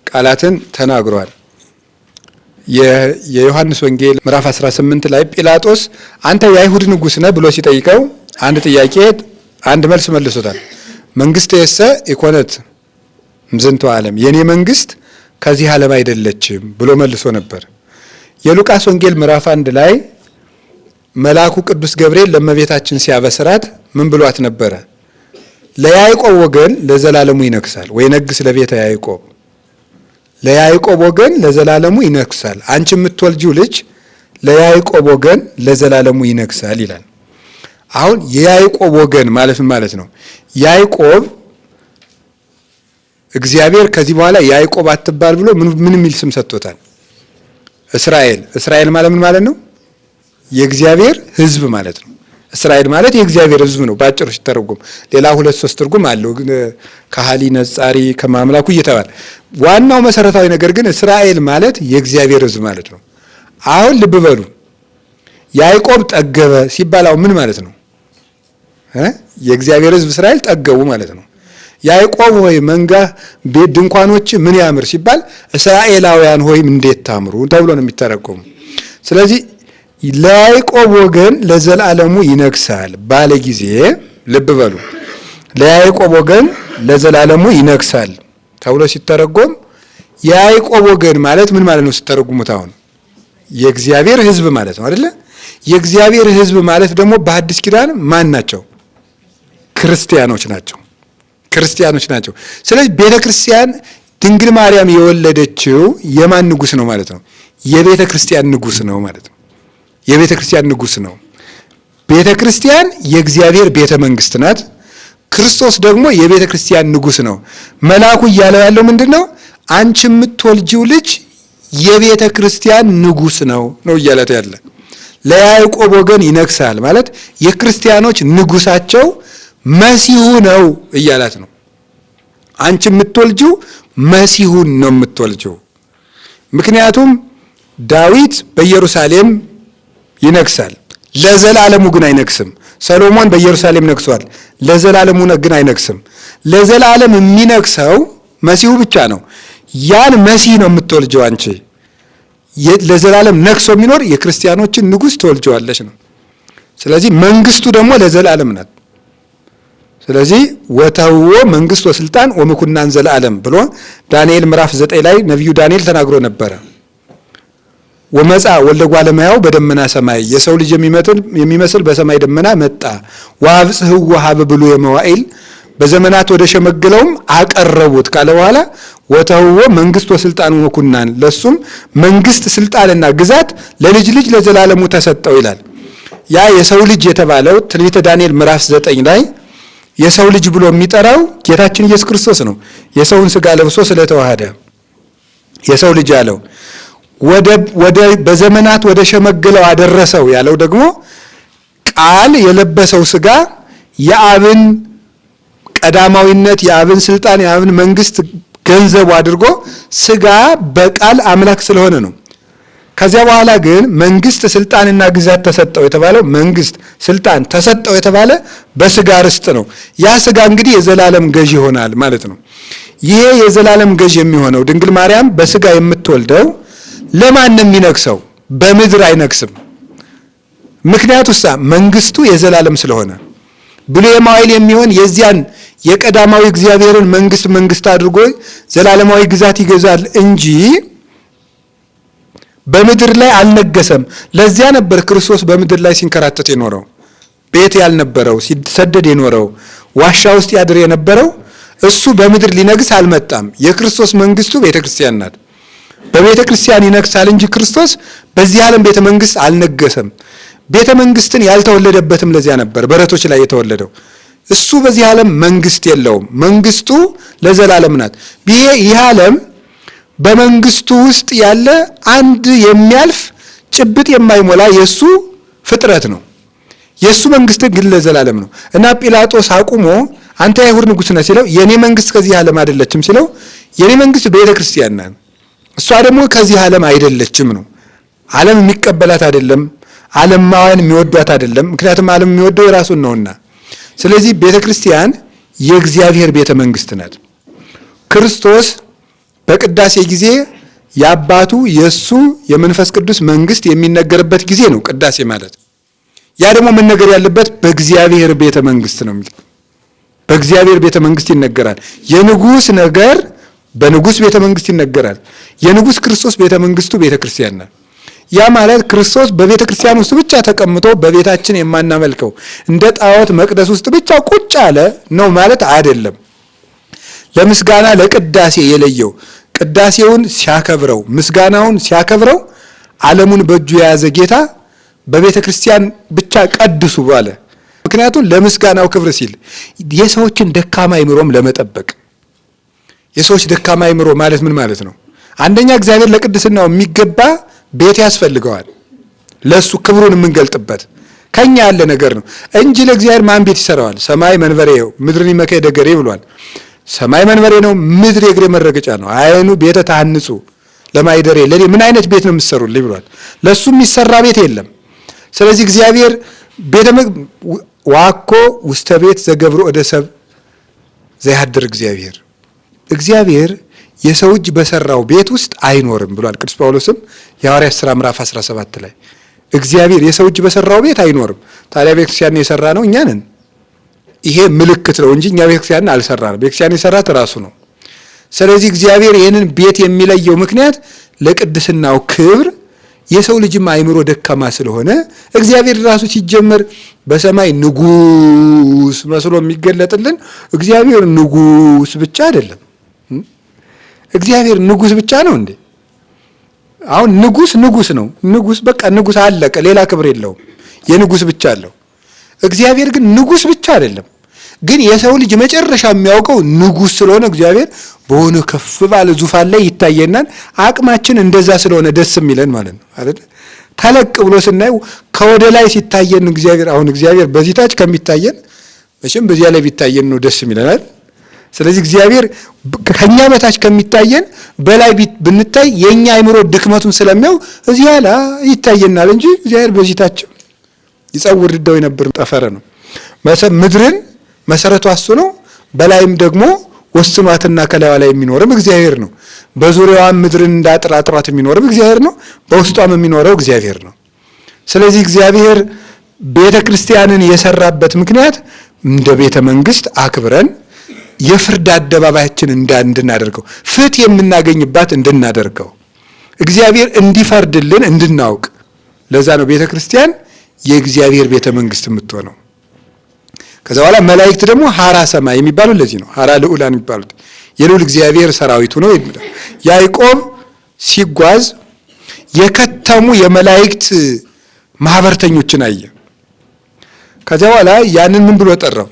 ቃላትን ተናግሯል። የዮሐንስ ወንጌል ምዕራፍ 18 ላይ ጲላጦስ አንተ የአይሁድ ንጉሥ ነህ ብሎ ሲጠይቀው አንድ መልስ መልሶታል። መንግስት የሰ ኢኮነት ምዝንቱ ዓለም፣ የኔ መንግስት ከዚህ ዓለም አይደለችም ብሎ መልሶ ነበር። የሉቃስ ወንጌል ምዕራፍ 1 ላይ መልአኩ ቅዱስ ገብርኤል ለእመቤታችን ሲያበስራት ምን ብሏት ነበረ? ለያዕቆብ ወገን ለዘላለሙ ይነግሳል ወይ ነግስ ለቤተ ያዕቆብ፣ ለያዕቆብ ወገን ለዘላለሙ ይነግሳል፣ አንቺ የምትወልጂው ልጅ ለያዕቆብ ወገን ለዘላለሙ ይነግሳል ይላል። አሁን የያዕቆብ ወገን ማለት ነው። ያዕቆብ እግዚአብሔር ከዚህ በኋላ ያዕቆብ አትባል ብሎ ምን የሚል ስም ሰጥቶታል? እስራኤል ማለት ምን ማለት ነው? የእግዚአብሔር ሕዝብ ማለት ነው። እስራኤል ማለት የእግዚአብሔር ሕዝብ ነው ባጭሩ ሲተረጎም። ሌላ 2-3 ትርጉም አለው ከሃሊ፣ ነጻሪ፣ ከማምላኩ እየተባለ ዋናው መሰረታዊ ነገር ግን እስራኤል ማለት የእግዚአብሔር ሕዝብ ማለት ነው። አሁን ልብ በሉ ያዕቆብ ጠገበ ሲባል አሁን ምን ማለት ነው? የእግዚአብሔር ሕዝብ እስራኤል ጠገቡ ማለት ነው። ያዕቆብ ሆይ መንጋ ቤት ድንኳኖች ምን ያምር ሲባል እስራኤላውያን ሆይ እንዴት ታምሩ ተብሎ ነው የሚተረጎሙ። ስለዚህ ለያዕቆብ ወገን ለዘላለሙ ይነግሳል ባለ ጊዜ ልብ በሉ ለያዕቆብ ወገን ለዘላለሙ ይነግሳል ተብሎ ሲተረጎም የያዕቆብ ወገን ማለት ምን ማለት ነው ሲተረጉሙት? አሁን የእግዚአብሔር ሕዝብ ማለት ነው አይደለ? የእግዚአብሔር ሕዝብ ማለት ደግሞ በሐዲስ ኪዳን ማን ናቸው? ክርስቲያኖች ናቸው። ስለዚህ ቤተ ክርስቲያን ድንግል ማርያም የወለደችው የማን ንጉስ ነው ማለት ነው? የቤተ ክርስቲያን ንጉስ ነው ማለት ነው። የቤተ ክርስቲያን ንጉስ ነው። ቤተ ክርስቲያን የእግዚአብሔር ቤተ መንግስት ናት። ክርስቶስ ደግሞ የቤተ ክርስቲያን ንጉስ ነው። መልአኩ እያለው ያለው ምንድነው? አንቺ የምትወልጂው ልጅ የቤተ ክርስቲያን ንጉስ ነው እያለት ያለ። ለያዕቆብ ወገን ይነግሳል ማለት የክርስቲያኖች ንጉሳቸው መሲሁ ነው እያላት ነው። አንቺ የምትወልጂው መሲሁን ነው የምትወልጂው። ምክንያቱም ዳዊት በኢየሩሳሌም ይነግሳል፣ ለዘላለሙ ግን አይነግስም። ሰሎሞን በኢየሩሳሌም ነግሷል፣ ለዘላለሙ ግን አይነግስም። ለዘላለም የሚነግሰው መሲሁ ብቻ ነው። ያን መሲህ ነው የምትወልጂው አንቺ። ለዘላለም ነግሶ የሚኖር የክርስቲያኖችን ንጉስ ትወልጂዋለሽ ነው። ስለዚህ መንግስቱ ደግሞ ለዘላለም ናት። ስለዚህ ወተውዎ መንግስት ወስልጣን ወምኩናን ዘላለም ብሎ ዳንኤል ምዕራፍ 9 ላይ ነቢዩ ዳንኤል ተናግሮ ነበረ። ወመጻ ወልደ እጓለ እመሕያው በደመና ሰማይ፣ የሰው ልጅ የሚመስል በሰማይ ደመና መጣ። ወአብጽሕዎ ሀበ ብሉየ መዋዕል፣ በዘመናት ወደ ሸመገለውም አቀረቡት ካለ በኋላ ወተውዎ መንግስት ወስልጣን ወምኩናን፣ ለሱም መንግስት ስልጣንና ግዛት ለልጅ ልጅ ለዘላለሙ ተሰጠው ይላል። ያ የሰው ልጅ የተባለው ትንቢተ ዳንኤል ምዕራፍ 9 ላይ የሰው ልጅ ብሎ የሚጠራው ጌታችን ኢየሱስ ክርስቶስ ነው። የሰውን ስጋ ለብሶ ስለተዋሃደ የሰው ልጅ ያለው ወደ በዘመናት ወደ ሸመገለው አደረሰው ያለው ደግሞ ቃል የለበሰው ስጋ የአብን ቀዳማዊነት፣ የአብን ስልጣን፣ የአብን መንግስት ገንዘቡ አድርጎ ስጋ በቃል አምላክ ስለሆነ ነው። ከዚያ በኋላ ግን መንግስት ስልጣንና ግዛት ተሰጠው የተባለው መንግስት ስልጣን ተሰጠው የተባለ በስጋ ርስት ነው። ያ ስጋ እንግዲህ የዘላለም ገዥ ይሆናል ማለት ነው። ይሄ የዘላለም ገዥ የሚሆነው ድንግል ማርያም በስጋ የምትወልደው ለማን ነው የሚነግሰው? በምድር አይነግስም። ምክንያቱሳ መንግስቱ የዘላለም ስለሆነ ብሉየ መዋዕል የሚሆን የዚያን የቀዳማዊ እግዚአብሔርን መንግስት አድርጎ ዘላለማዊ ግዛት ይገዛል እንጂ በምድር ላይ አልነገሰም። ለዚያ ነበር ክርስቶስ በምድር ላይ ሲንከራተት የኖረው፣ ቤት ያልነበረው፣ ሲሰደድ የኖረው፣ ዋሻ ውስጥ ያድር የነበረው። እሱ በምድር ሊነግስ አልመጣም። የክርስቶስ መንግስቱ ቤተክርስቲያን ናት። በቤተክርስቲያን ይነግሳል እንጂ ክርስቶስ በዚህ ዓለም ቤተ መንግስት አልነገሰም። ቤተ መንግስትን ያልተወለደበትም ለዚያ ነበር በረቶች ላይ የተወለደው። እሱ በዚህ ዓለም መንግስት የለውም። መንግስቱ ለዘላለም ናት። ይህ ዓለም በመንግስቱ ውስጥ ያለ አንድ የሚያልፍ ጭብጥ የማይሞላ የሱ ፍጥረት ነው። የሱ መንግስት ግን ለዘላለም ነው እና ጲላጦስ አቁሞ አንተ የአይሁድ ንጉሥ ነህ ሲለው የኔ መንግስት ከዚህ ዓለም አይደለችም ሲለው የኔ መንግስት ቤተ ክርስቲያን ናት፣ እሷ ደግሞ ከዚህ ዓለም አይደለችም ነው። ዓለም የሚቀበላት አይደለም፣ ዓለማውያን የሚወዷት አይደለም። ምክንያቱም ዓለም የሚወደው የራሱን ነውና። ስለዚህ ቤተ ክርስቲያን የእግዚአብሔር ቤተ መንግስት ናት። ክርስቶስ በቅዳሴ ጊዜ የአባቱ የሱ የመንፈስ ቅዱስ መንግስት የሚነገርበት ጊዜ ነው ቅዳሴ ማለት። ያ ደግሞ መነገር ያለበት በእግዚአብሔር ቤተ መንግስት ነው የሚል በእግዚአብሔር ቤተ መንግስት ይነገራል። የንጉስ ነገር በንጉስ ቤተ መንግስት ይነገራል። የንጉስ ክርስቶስ ቤተ መንግስቱ ቤተ ክርስቲያን ናት። ያ ማለት ክርስቶስ በቤተ ክርስቲያን ውስጥ ብቻ ተቀምጦ በቤታችን የማናመልከው እንደ ጣዖት መቅደስ ውስጥ ብቻ ቁጭ አለ ነው ማለት አይደለም። ለምስጋና ለቅዳሴ የለየው ቅዳሴውን ሲያከብረው ምስጋናውን ሲያከብረው ዓለሙን በእጁ የያዘ ጌታ በቤተ ክርስቲያን ብቻ ቀድሱ ባለ። ምክንያቱም ለምስጋናው ክብር ሲል የሰዎችን ደካማ አይምሮም ለመጠበቅ። የሰዎች ደካማ አይምሮ ማለት ምን ማለት ነው? አንደኛ እግዚአብሔር ለቅድስናው የሚገባ ቤት ያስፈልገዋል። ለሱ ክብሩን የምንገልጥበት ከኛ ያለ ነገር ነው እንጂ ለእግዚአብሔር ማን ቤት ይሰራዋል? ሰማይ መንበሬው ምድርን ይመከይ ደገሬ ብሏል። ሰማይ መንበሬ ነው፣ ምድር የእግሬ መረገጫ ነው። አይኑ ቤተ ታንጹ ለማይደሬ ለኔ ምን አይነት ቤት ነው የምትሰሩልኝ ብሏል። ለሱ የሚሰራ ቤት የለም። ስለዚህ እግዚአብሔር ቤተ ዋኮ ውስተ ቤት ዘገብሮ ወደ ሰብ ዘይሃድር እግዚአብሔር የሰው እጅ በሰራው ቤት ውስጥ አይኖርም ብሏል ቅዱስ ጳውሎስም የሐዋርያት ሥራ ምዕራፍ 17 ላይ እግዚአብሔር የሰው እጅ በሰራው ቤት አይኖርም። ታዲያ ቤተክርስቲያን የሰራ ነው እኛ ነን። ይሄ ምልክት ነው እንጂ እኛ ቤተክርስቲያንን አልሰራንም። ቤተክርስቲያን የሰራት ራሱ ነው። ስለዚህ እግዚአብሔር ይህንን ቤት የሚለየው ምክንያት ለቅድስናው ክብር የሰው ልጅም አይምሮ ደካማ ስለሆነ እግዚአብሔር ራሱ ሲጀመር በሰማይ ንጉስ መስሎ የሚገለጥልን እግዚአብሔር ንጉስ ብቻ አይደለም። እግዚአብሔር ንጉስ ብቻ ነው እንዴ? አሁን ንጉስ ነው። ንጉስ በቃ ንጉስ አለቀ፣ ሌላ ክብር የለውም። የንጉስ ብቻ አለው። እግዚአብሔር ግን ንጉስ ብቻ አይደለም። ግን የሰው ልጅ መጨረሻ የሚያውቀው ንጉስ ስለሆነ እግዚአብሔር በሆነ ከፍ ባለ ዙፋን ላይ ይታየናል። አቅማችን እንደዛ ስለሆነ ደስ የሚለን ማለት ነው አይደል? ተለቅ ብሎ ስናየው ከወደ ላይ ሲታየን እግዚአብሔር በዚህ ታች ከሚታየን መቼም በዚያ ላይ ቢታየን ነው ደስ የሚለናል። ስለዚህ እግዚአብሔር ከኛ በታች ከሚታየን በላይ ብንታይ የኛ አይምሮ ድክመቱን ስለሚያው እዚያ ላይ ይታየናል እንጂ እግዚአብሔር በዚህ ታች ይጸውር ድደው የነበር ጠፈረ ነው። ምድርን መሰረቱ እሱ ነው። በላይም ደግሞ ወስኗትና ከላይዋ ላይ የሚኖርም እግዚአብሔር ነው። በዙሪያዋም ምድርን እንዳጥራጥራት የሚኖርም እግዚአብሔር ነው። በውስጧም የሚኖረው እግዚአብሔር ነው። ስለዚህ እግዚአብሔር ቤተ ክርስቲያንን የሰራበት ምክንያት እንደ ቤተ መንግስት አክብረን የፍርድ አደባባያችን እንድናደርገው ፍትህ የምናገኝባት እንድናደርገው እግዚአብሔር እንዲፈርድልን እንድናውቅ። ለዛ ነው ቤተ ክርስቲያን የእግዚአብሔር ቤተ መንግስት የምትሆነው። ከዛ በኋላ መላእክት ደግሞ ሐራ ሰማይ የሚባሉት ለዚህ ነው። ሐራ ልዑላን የሚባሉት የልዑል እግዚአብሔር ሰራዊቱ ነው። ያዕቆብ ሲጓዝ የከተሙ የመላእክት ማህበርተኞችን አየ። ከዛ በኋላ ያንን ምን ብሎ ጠራው?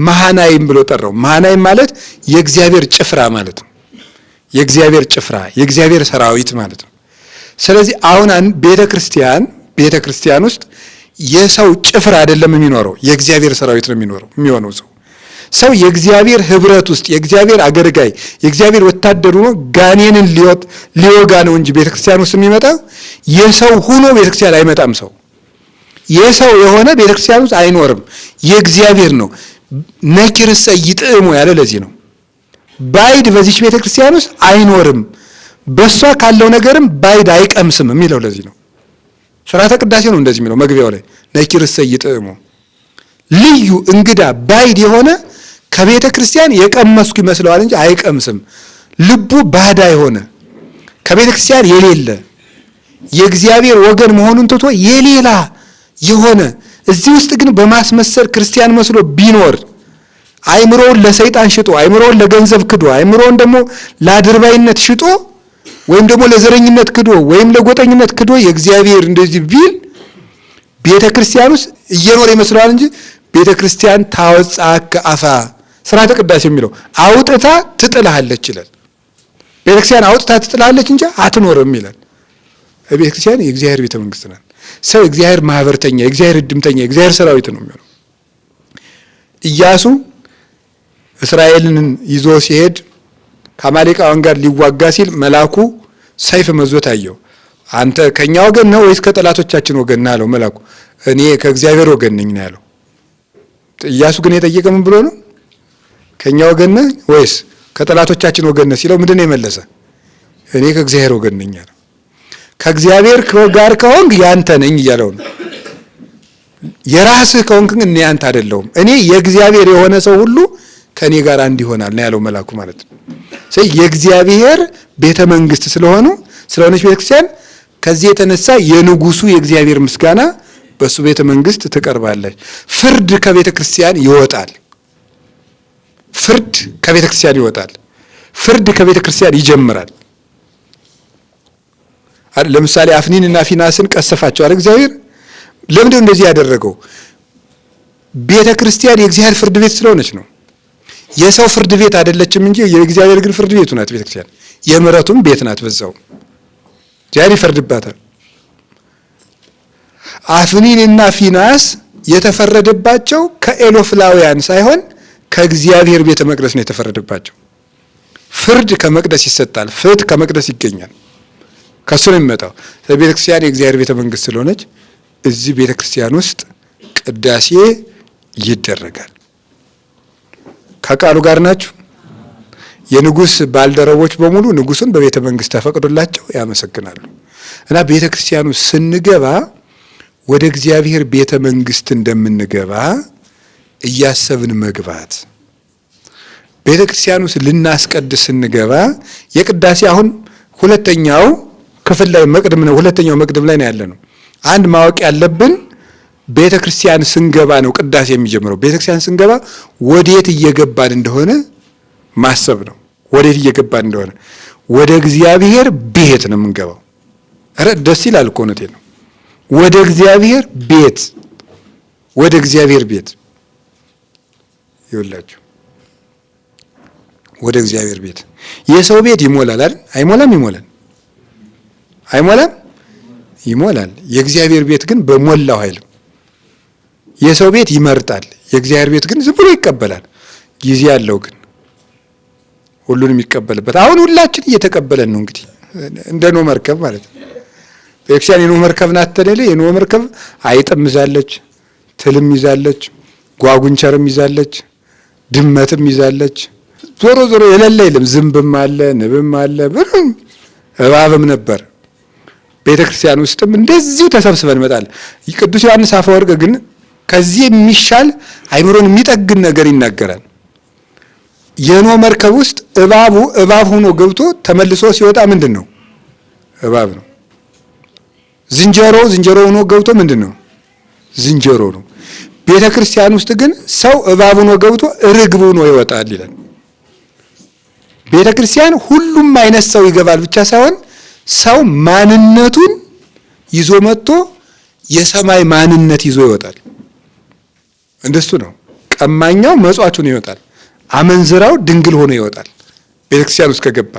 መሃናይም ብሎ ጠራው። መሃናይም ማለት የእግዚአብሔር ጭፍራ ማለት ነው። የእግዚአብሔር ጭፍራ፣ የእግዚአብሔር ሰራዊት ማለት ነው። ስለዚህ አሁን ቤተክርስቲያን ውስጥ የሰው ጭፍራ አይደለም የሚኖረው፣ የእግዚአብሔር ሰራዊት ነው የሚሆነው። ሰው የእግዚአብሔር ህብረት ውስጥ የእግዚአብሔር አገልጋይ የእግዚአብሔር ወታደር ሆኖ ጋኔንን ሊወጋ ነው እንጂ ቤተክርስቲያን ውስጥ የሚመጣው የሰው ሆኖ ቤተክርስቲያን አይመጣም። ሰው የሰው የሆነ ቤተክርስቲያን ውስጥ አይኖርም፣ የእግዚአብሔር ነው። ነኪርሰ ይጥዕሙ ያለ ለዚህ ነው። ባይድ በዚች ቤተክርስቲያን ውስጥ አይኖርም፣ በሷ ካለው ነገርም ባይድ አይቀምስም የሚለው ለዚህ ነው። ሥርዓተ ቅዳሴ ነው እንደዚህ የሚለው መግቢያው ላይ ነኪርሰ ይጥዕሙ። ልዩ እንግዳ ባይድ የሆነ ከቤተ ክርስቲያን የቀመስኩ ይመስለዋል እንጂ አይቀምስም። ልቡ ባዳ የሆነ ከቤተ ክርስቲያን የሌለ የእግዚአብሔር ወገን መሆኑን ትቶ የሌላ የሆነ እዚህ ውስጥ ግን በማስመሰል ክርስቲያን መስሎ ቢኖር አይምሮውን ለሰይጣን ሽጦ አይምሮውን ለገንዘብ ክዶ አይምሮውን ደግሞ ለአድርባይነት ሽጦ ወይም ደግሞ ለዘረኝነት ክዶ ወይም ለጎጠኝነት ክዶ የእግዚአብሔር እንደዚህ ቢል ቤተ ክርስቲያን ውስጥ እየኖረ ይመስለዋል እንጂ ቤተ ክርስቲያን ታወጻከ አፋ ሥርዓተ ቅዳሴ የሚለው አውጥታ ትጥልሃለች ይላል። ቤተ ክርስቲያን አውጥታ ትጥልሃለች እንጂ አትኖርም ይላል። ቤተ ክርስቲያን የእግዚአብሔር ቤተ መንግስት ናት። ሰው እግዚአብሔር ማህበርተኛ፣ እግዚአብሔር እድምተኛ፣ እግዚአብሔር ሰራዊት ነው የሚሆነው። ኢያሱ እስራኤልን ይዞ ሲሄድ ከአማሌቃውያን ጋር ሊዋጋ ሲል መልአኩ ሰይፍ መዞ ታየው። አንተ ከኛ ወገን ነው ወይስ ከጠላቶቻችን ወገን ነህ አለው መልአኩ። እኔ ከእግዚአብሔር ወገን ነኝ ነው ያለው። ኢያሱ ግን የጠየቀ ምን ብሎ ነው? ከኛ ወገን ነህ ወይስ ከጠላቶቻችን ወገን ነህ ሲለው ምንድን ነው የመለሰ? እኔ ከእግዚአብሔር ወገን ነኝ አለው። ከእግዚአብሔር ጋር ከሆንክ ያንተ ነኝ እያለው ነው። የራስህ ከሆንክ ግን እኔ ያንተ አይደለሁም። እኔ የእግዚአብሔር የሆነ ሰው ሁሉ ከኔ ጋር አንድ ይሆናል ነው ያለው መልአኩ ማለት ነው። ስለዚህ የእግዚአብሔር ቤተ መንግስት ስለሆነች ቤተክርስቲያን ከዚህ የተነሳ የንጉሱ የእግዚአብሔር ምስጋና በሱ ቤተ መንግስት ትቀርባለች። ፍርድ ከቤተ ክርስቲያን ይወጣል። ፍርድ ከቤተ ክርስቲያን ይጀምራል። ለምሳሌ አፍኒንና ፊናስን ቀሰፋቸው አይደል እግዚአብሔር? ለምንድነው እንደዚህ ያደረገው? ቤተ ክርስቲያን የእግዚአብሔር ፍርድ ቤት ስለሆነች ነው። የሰው ፍርድ ቤት አይደለችም እንጂ የእግዚአብሔር ግን ፍርድ ቤቱ ናት ቤተ ክርስቲያን። የምሕረቱም ቤት ናት። በዛው እግዚአብሔር ይፈርድባታል። አፍኒንና ፊናስ የተፈረደባቸው ከኤሎፍላውያን ሳይሆን ከእግዚአብሔር ቤተ መቅደስ ነው የተፈረደባቸው። ፍርድ ከመቅደስ ይሰጣል፣ ፍትህ ከመቅደስ ይገኛል። ከሱ ነው የሚመጣው። ቤተ ክርስቲያን የእግዚአብሔር ቤተ መንግስት ስለሆነች እዚህ ቤተ ክርስቲያን ውስጥ ቅዳሴ ይደረጋል። ከቃሉ ጋር ናችሁ? የንጉስ ባልደረቦች በሙሉ ንጉሱን በቤተ መንግስት ተፈቅዶላቸው ያመሰግናሉ። እና ቤተ ክርስቲያኑ ስንገባ ወደ እግዚአብሔር ቤተ መንግስት እንደምንገባ እያሰብን መግባት። ቤተ ክርስቲያኑ ልናስቀድስ ስንገባ የቅዳሴ አሁን ሁለተኛው ክፍል ላይ መቅድም ነው። ሁለተኛው መቅድም ላይ ነው ያለነው። አንድ ማወቅ ያለብን ቤተ ክርስቲያን ስንገባ ነው ቅዳሴ የሚጀምረው። ቤተ ክርስቲያን ስንገባ ወዴት እየገባን እንደሆነ ማሰብ ነው። ወዴት እየገባን እንደሆነ ወደ እግዚአብሔር ቤት ነው የምንገባው። ኧረ ደስ ይላል እኮ እውነቴን ነው። ወደ እግዚአብሔር ቤት፣ ወደ እግዚአብሔር ቤት ይውላችሁ። ወደ እግዚአብሔር ቤት። የሰው ቤት ይሞላል አይደል? አይሞላም? ይሞላል። አይሞላም? ይሞላል። የእግዚአብሔር ቤት ግን በሞላው ኃይል። የሰው ቤት ይመርጣል፣ የእግዚአብሔር ቤት ግን ዝም ብሎ ይቀበላል። ጊዜ ያለው ግን ሁሉንም ይቀበልበት። አሁን ሁላችን እየተቀበለን ነው እንግዲህ እንደ ኖህ መርከብ ማለት ነው። ቤተክርስቲያን የኖህ መርከብ ናት ተደለ። የኖህ መርከብ አይጥም ይዛለች፣ ትልም ይዛለች፣ ጓጉንቸርም ይዛለች፣ ድመትም ይዛለች። ዞሮ ዞሮ የሌለ የለም። ዝንብም አለ፣ ንብም አለ፣ ብሩም እባብም ነበር። ቤተክርስቲያን ውስጥም እንደዚሁ ተሰብስበን እንመጣለን። ቅዱስ ዮሐንስ አፈወርቅ ግን ከዚህ የሚሻል አይምሮን የሚጠግን ነገር ይናገራል። የኖህ መርከብ ውስጥ እባብ ሆኖ ገብቶ ተመልሶ ሲወጣ ምንድን ነው? እባብ ነው። ዝንጀሮ ሆኖ ገብቶ ምንድን ነው? ዝንጀሮ ነው። ቤተ ክርስቲያን ውስጥ ግን ሰው እባብ ሆኖ ገብቶ ርግብ ሆኖ ይወጣል ይላል። ቤተ ክርስቲያን ሁሉም አይነት ሰው ይገባል ብቻ ሳይሆን ሰው ማንነቱን ይዞ መጥቶ የሰማይ ማንነት ይዞ ይወጣል። እንደሱ ነው። ቀማኛው መጽዋቹን ይወጣል። አመንዝራው ድንግል ሆኖ ይወጣል። ቤተክርስቲያን ውስጥ ከገባ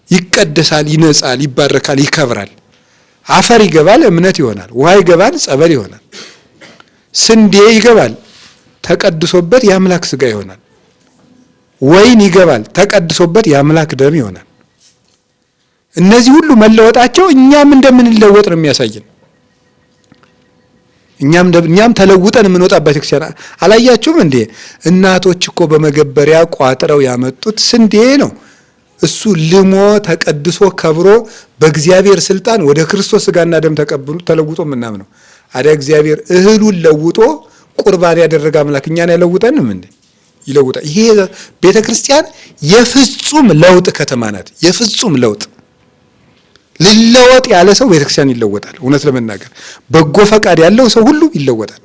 ይቀደሳል፣ ይነጻል፣ ይባረካል፣ ይከብራል። አፈር ይገባል፣ እምነት ይሆናል። ውሃ ይገባል፣ ጸበል ይሆናል። ስንዴ ይገባል፣ ተቀድሶበት የአምላክ ስጋ ይሆናል። ወይን ይገባል፣ ተቀድሶበት የአምላክ ደም ይሆናል። እነዚህ ሁሉ መለወጣቸው እኛም እንደምንለወጥ ነው የሚያሳየን። እኛም ተለውጠን የምንወጣበት ክርስቲያን አላያችሁም እንዴ? እናቶች እኮ በመገበሪያ ቋጥረው ያመጡት ስንዴ ነው። እሱ ልሞ ተቀድሶ ከብሮ በእግዚአብሔር ስልጣን ወደ ክርስቶስ ስጋና ደም ተቀብሎ ተለውጦ ምናምን ነው። አዲያ እግዚአብሔር እህሉን ለውጦ ቁርባን ያደረገ አምላክ እኛን አይለውጠንም እንዴ? ይለውጣል። ይሄ ቤተክርስቲያን የፍጹም ለውጥ ከተማ ናት። የፍጹም ለውጥ ሊለወጥ ያለ ሰው ቤተክርስቲያን ይለወጣል። እውነት ለመናገር በጎ ፈቃድ ያለው ሰው ሁሉ ይለወጣል፣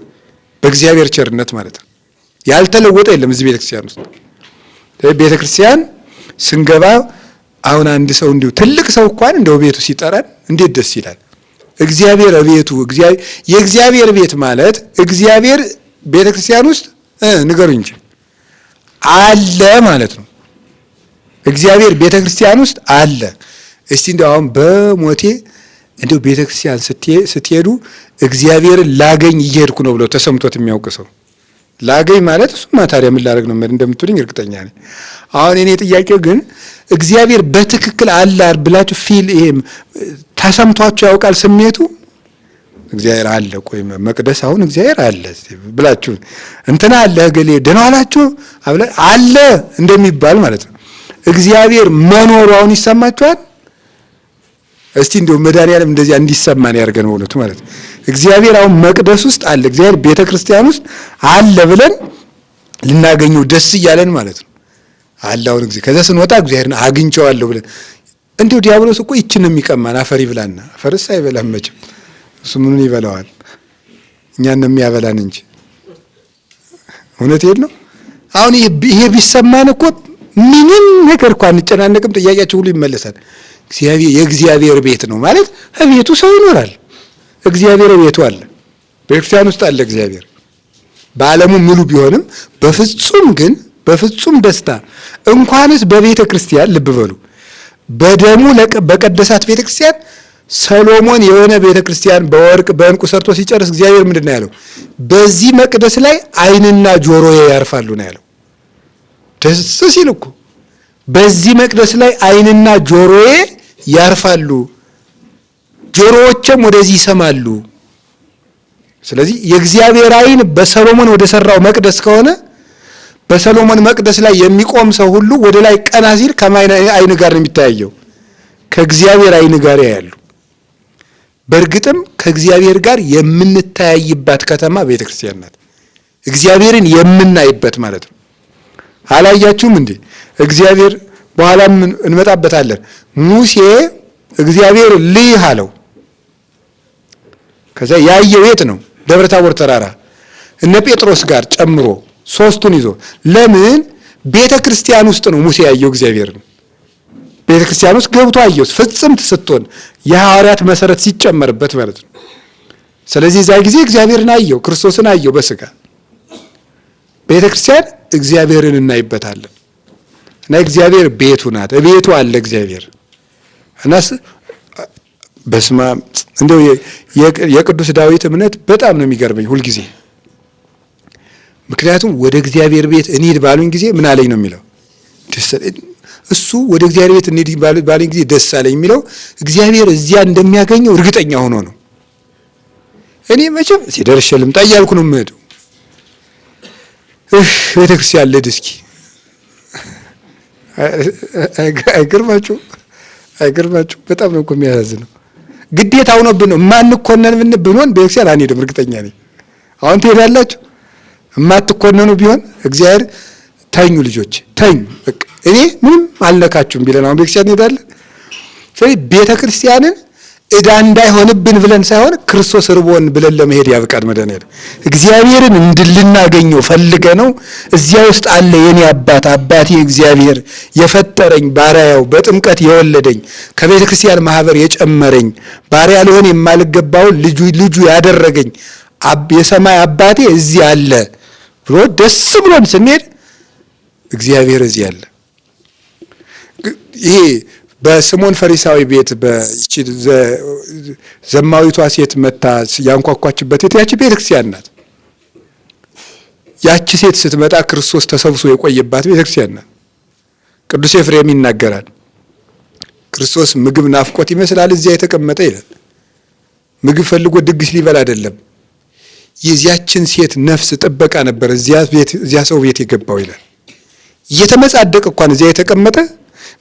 በእግዚአብሔር ቸርነት ማለት ነው። ያልተለወጠ የለም እዚህ ቤተክርስቲያን ውስጥ። ቤተክርስቲያን ስንገባ አሁን አንድ ሰው እንዲሁ ትልቅ ሰው እንኳን እንደው ቤቱ ሲጠራን እንዴት ደስ ይላል። እግዚአብሔር ቤቱ የእግዚአብሔር ቤት ማለት እግዚአብሔር ቤተክርስቲያን ውስጥ ንገሩኝ እንጂ አለ ማለት ነው። እግዚአብሔር ቤተክርስቲያን ውስጥ አለ። እስቲ እንደው አሁን በሞቴ እንደው ቤተክርስቲያን ስትሄዱ እግዚአብሔርን ላገኝ እየሄድኩ ነው ብሎ ተሰምቶት የሚያውቅ ሰው ላገኝ ማለት እሱማ ታዲያ ምን ላደርግ ነው እንደምትሉኝ እርግጠኛ ነኝ። አሁን እኔ ጥያቄው ግን እግዚአብሔር በትክክል አለ ብላችሁ ይሄ ተሰምቷችሁ ያውቃል? ስሜቱ እግዚአብሔር አለ፣ ቆይ መቅደስ አሁን እግዚአብሔር አለ ብላችሁ እንትና አለ ገሌ ደህና ዋላችሁ አለ እንደሚባል ማለት ነው። እግዚአብሔር መኖሩ አሁን ይሰማችኋል? እስቲ እንደው መድኃኒዓለም እንደዚያ እንዲሰማን ያርገን በእውነቱ ማለት ነው። እግዚአብሔር አሁን መቅደስ ውስጥ አለ፣ እግዚአብሔር ቤተክርስቲያን ውስጥ አለ ብለን ልናገኘው ደስ እያለን ማለት ነው። አለ አሁን ጊዜ ከዛ ስንወጣ እግዚአብሔርን አግኝቼዋለሁ ብለን እንደው ዲያብሎስ እኮ ይችን ነው የሚቀማን። አፈር ይብላና አፈርስ አይበላም መቼም፣ እሱ ምኑን ይበላዋል? እኛን ነው የሚያበላን እንጂ። እውነቴን ነው። አሁን ይሄ ቢሰማን እኮ ምንም ነገር እንኳን አንጨናነቅም፣ ጥያቄያችን ሁሉ ይመለሳል። የእግዚአብሔር ቤት ነው ማለት ቤቱ ሰው ይኖራል። እግዚአብሔር ቤቱ አለ፣ በክርስቲያን ውስጥ አለ እግዚአብሔር። በዓለሙ ሙሉ ቢሆንም በፍጹም ደስታ እንኳንስ በቤተ ክርስቲያን ልብ በሉ በደሙ በቀደሳት ቤተ ክርስቲያን ሰሎሞን የሆነ ቤተ ክርስቲያን በወርቅ በእንቁ ሰርቶ ሲጨርስ እግዚአብሔር ምንድን ነው ያለው? በዚህ መቅደስ ላይ ዓይንና ጆሮዬ ያርፋሉ ነው ያለው። ደስ ሲል እኮ በዚህ መቅደስ ላይ ዓይንና ጆሮዬ ያርፋሉ፣ ጆሮዎችም ወደዚህ ይሰማሉ። ስለዚህ የእግዚአብሔር ዓይን በሰሎሞን ወደ ሰራው መቅደስ ከሆነ በሰሎሞን መቅደስ ላይ የሚቆም ሰው ሁሉ ወደ ላይ ቀና ሲል ከማን ዓይን ጋር ነው የሚታየው? ከእግዚአብሔር ዓይን ጋር ያያሉ። በእርግጥም ከእግዚአብሔር ጋር የምንተያይባት ከተማ ቤተክርስቲያን ናት። እግዚአብሔርን የምናይበት ማለት ነው። አላያችሁም እንዴ? እግዚአብሔር በኋላም እንመጣበታለን። ሙሴ እግዚአብሔር ልይህ አለው። ከዛ ያየው የት ነው? ደብረ ታቦር ተራራ እነ ጴጥሮስ ጋር ጨምሮ ሶስቱን ይዞ። ለምን? ቤተ ክርስቲያን ውስጥ ነው ሙሴ ያየው እግዚአብሔርን። ቤተ ክርስቲያን ውስጥ ገብቶ አየው፣ ፍጽምት ስትሆን የሐዋርያት መሰረት ሲጨመርበት ማለት ነው። ስለዚህ እዛ ጊዜ እግዚአብሔርን አየው፣ ክርስቶስን አየው በስጋ። ቤተ ክርስቲያን እግዚአብሔርን እናይበታለን እና እግዚአብሔር ቤቱ ናት። ቤቱ አለ እግዚአብሔር እና በስማ እንደው የቅዱስ ዳዊት እምነት በጣም ነው የሚገርመኝ ሁልጊዜ። ምክንያቱም ወደ እግዚአብሔር ቤት እንሂድ ባሉኝ ጊዜ ምን አለኝ ነው የሚለው። እሱ ወደ እግዚአብሔር ቤት እንሂድ ባሉኝ ጊዜ ደስ አለኝ የሚለው እግዚአብሔር እዚያ እንደሚያገኘው እርግጠኛ ሆኖ ነው። እኔ መቼም ሲደርሽ ልምጣ እያልኩ ነው የምሄደው። ቤተክርስቲያን ልሂድ እስኪ። አይገርማችሁ? በጣም ነው እኮ የሚያሳዝነው። ግዴታ ሆኖብን ነው። የማንኮነን ብንሆን ቤተክርስቲያን አንሄድም፣ እርግጠኛ ነኝ። አሁን ትሄዳላችሁ? የማትኮነኑ ቢሆን እግዚአብሔር ተኙ ልጆች ተኙ፣ በቃ እኔ ምንም አልነካችሁም ቢለን አሁን ቤተክርስቲያን እንሄዳለን። ስለዚህ ቤተክርስቲያንን ዕዳ እንዳይሆንብን ብለን ሳይሆን ክርስቶስ ርቦን ብለን ለመሄድ ያብቃን። መድኃኒዓለም እግዚአብሔርን እንድልናገኘው ፈልገ ነው። እዚያ ውስጥ አለ የኔ አባቴ እግዚአብሔር የፈጠረኝ ባሪያው በጥምቀት የወለደኝ ከቤተ ክርስቲያን ማህበር የጨመረኝ ባሪያ ልሆን የማልገባውን ልጁ ያደረገኝ የሰማይ አባቴ እዚህ አለ ብሎ ደስ ብሎን ስንሄድ እግዚአብሔር እዚህ አለ። ይሄ በስምዖን ፈሪሳዊ ቤት በእቺ ዘማዊቷ ሴት መታ ያንኳኳችበት ያቺ ቤተክርስቲያን ናት። ያቺ ሴት ስትመጣ ክርስቶስ ተሰብስቦ የቆየባት ቤተክርስቲያን ናት። ቅዱስ ኤፍሬም ይናገራል። ክርስቶስ ምግብ ናፍቆት ይመስላል እዚያ የተቀመጠ ይላል። ምግብ ፈልጎ ድግስ ሊበላ አይደለም፣ የዚያችን ሴት ነፍስ ጥበቃ ነበር እዚያ ሰው ቤት የገባው ይላል። እየተመጻደቅ እንኳን እዚያ የተቀመጠ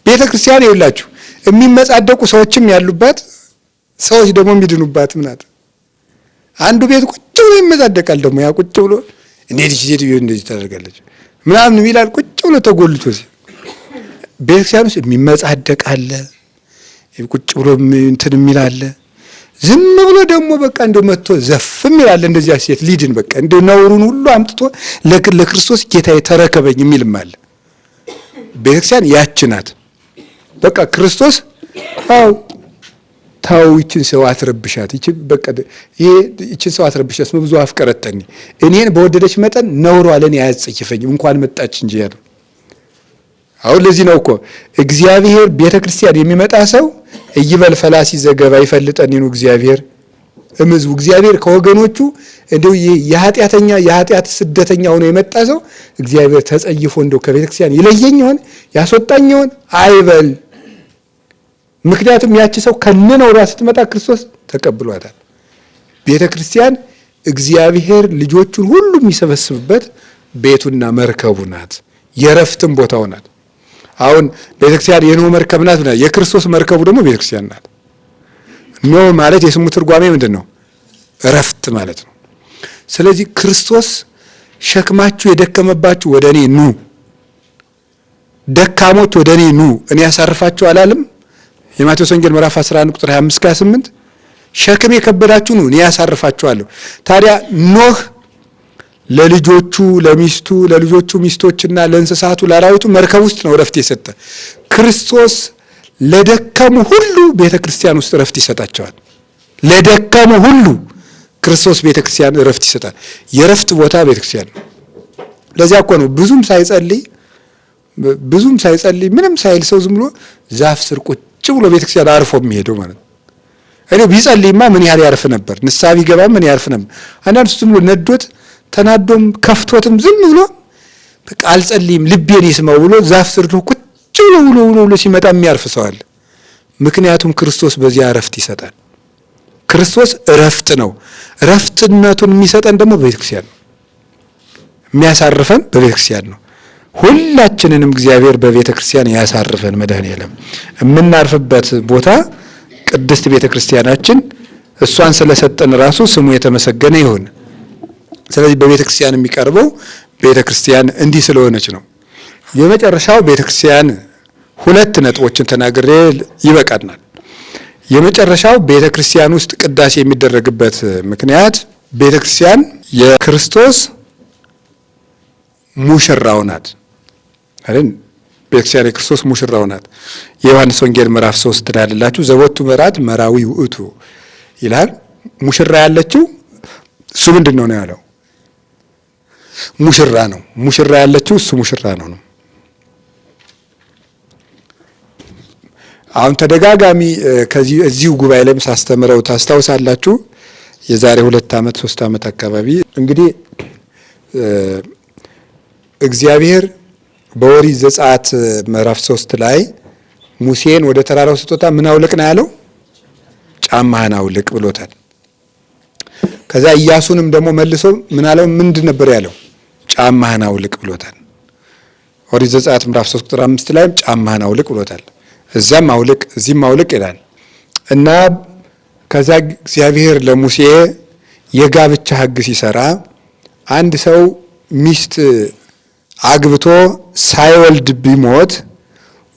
ቤተክርስቲያን ይውላችሁ የሚመጻደቁ ሰዎችም ያሉባት፣ ሰዎች ደግሞ የሚድኑባት ናት። አንዱ ቤት ቁጭ ብሎ ይመጻደቃል። ደግሞ ያ ቁጭ ብሎ እንዴት ሴትዮ እንደዚህ ታደርጋለች ምናምን ይላል። ቁጭ ብሎ ተጎልቶ ቤተክርስቲያን ውስጥ የሚመጻደቅ አለ፣ ቁጭ ብሎ እንትን የሚል አለ። ዝም ብሎ ደግሞ በቃ እንደው መጥቶ ዘፍም ይላል። እንደዚያ ሴት ሊድን በቃ እንደው ነውሩን ሁሉ አምጥቶ ለክርስቶስ ጌታዬ ተረከበኝ የሚልም አለ። ቤተክርስቲያን ያች ናት። በቃ ክርስቶስ ታው ይችን ሰው አትረብሻት፣ ይችን ሰው አትረብሻት ብዙ አፍቀረተኒ እኔን በወደደች መጠን ነውሯ ለኔ አያጸይፈኝም እንኳን መጣች እንጂ ያለው። አሁን ለዚህ ነው እኮ እግዚአብሔር ቤተክርስቲያን የሚመጣ ሰው እይበል ፈላሲ ዘገባ ይፈልጠኒኑ እግዚአብሔር እምዝቡ እግዚአብሔር ከወገኖቹ እንደው የኃጢአት ስደተኛ ሆኖ የመጣ ሰው እግዚአብሔር ተጸይፎ እንደው ከቤተክርስቲያን ይለየኝ ይሆን ያስወጣኝ ይሆን አይበል። ምክንያቱም ያቺ ሰው ከነነውሯ ስትመጣ ክርስቶስ ተቀብሏታል። ቤተክርስቲያን እግዚአብሔር ልጆቹን ሁሉ የሚሰበስብበት ቤቱና መርከቡ ናት፣ የረፍትም ቦታው ናት። አሁን ቤተክርስቲያን የኖህ መርከብ ናት፣ የክርስቶስ መርከቡ ደግሞ ቤተክርስቲያን ናት። ኖህ ማለት የስሙ ትርጓሜ ምንድን ነው? እረፍት ማለት ነው። ስለዚህ ክርስቶስ ሸክማችሁ የደከመባችሁ ወደ እኔ ኑ፣ ደካሞች ወደ እኔ ኑ እኔ ያሳርፋችሁ አላለም? የማቴዎስ ወንጌል ምዕራፍ 11 ቁጥር 25-28 ሸክም የከበዳችሁ ኑ እኔ ያሳርፋችኋለሁ። ታዲያ ኖህ ለልጆቹ ለሚስቱ ለልጆቹ ሚስቶችና ለእንስሳቱ ለአራዊቱ መርከብ ውስጥ ነው እረፍት የሰጠ። ክርስቶስ ለደከሙ ሁሉ ቤተክርስቲያን ውስጥ እረፍት ይሰጣቸዋል። ለደከሙ ሁሉ ክርስቶስ ቤተክርስቲያን እረፍት ይሰጣል። የእረፍት ቦታ ቤተክርስቲያን ነው። ለዚያ እኮ ነው ብዙም ሳይጸልይ ምንም ሳይል ሰው ዝም ብሎ ዛፍ ስር ቁጭ ብሎ ቤተክርስቲያን አርፎ የሚሄደው ማለት ነው። እኔ ቢጸልይማ ምን ያህል ያርፍ ነበር፣ ንስሐ ቢገባ ምን ያርፍ ነበር። አንዳንዱ ዝም ብሎ ነዶት ተናዶም ከፍቶትም ዝም ብሎ በቃ አልጸልይም ልቤን ይስማው ብሎ ዛፍ ስር ቁጭ ብሎ ሲመጣ የሚያርፍ ሰው አለ። ምክንያቱም ክርስቶስ በዚያ እረፍት ይሰጣል። ክርስቶስ እረፍት ነው። እረፍትነቱን የሚሰጠን ደግሞ በቤተክርስቲያን ነው። የሚያሳርፈን በቤተክርስቲያን ነው። ሁላችንንም እግዚአብሔር በቤተክርስቲያን ያሳርፈን። መድኃኔዓለም የምናርፍበት ቦታ ቅድስት ቤተክርስቲያናችን እሷን ስለሰጠን ራሱ ስሙ የተመሰገነ ይሁን። ስለዚህ በቤተክርስቲያን የሚቀርበው ቤተክርስቲያን እንዲህ ስለሆነች ነው። የመጨረሻው ቤተክርስቲያን ሁለት ነጥቦችን ተናግሬ ይበቃናል። የመጨረሻው ቤተክርስቲያን ውስጥ ቅዳሴ የሚደረግበት ምክንያት ቤተክርስቲያን የክርስቶስ ሙሽራው ናት አይደል? ቤተክርስቲያን የክርስቶስ ሙሽራው ናት። የዮሐንስ ወንጌል ምዕራፍ 3 ታያላችሁ። ዘቦቱ መራት መራዊ ውእቱ ይላል። ሙሽራ ያለችው እሱ ምንድነው ነው ያለው? ሙሽራ ነው። ሙሽራ ያለችው እሱ ሙሽራ ነው ነው። አሁን ተደጋጋሚ እዚሁ ጉባኤ ላይ ሳስተምረው ታስታውሳላችሁ። የዛሬ 2 ዓመት 3 ዓመት አካባቢ እንግዲህ እግዚአብሔር በኦሪት ዘጸአት ምዕራፍ 3 ላይ ሙሴን ወደ ተራራው ስትወጣ ምን አውልቅ ነው ያለው? ጫማህን አውልቅ ብሎታል። ከዛ ኢያሱንም ደግሞ መልሶ ምን አለው? ምንድን ነበር ያለው? ጫማህን አውልቅ ብሎታል። ኦሪት ዘጸአት ምዕራፍ 3 ቁጥር 5 ላይም ጫማህን አውልቅ ብሎታል። እዛም አውልቅ እዚህም አውልቅ ይላል እና ከዛ እግዚአብሔር ለሙሴ የጋብቻ ሕግ ሲሰራ አንድ ሰው ሚስት አግብቶ ሳይወልድ ቢሞት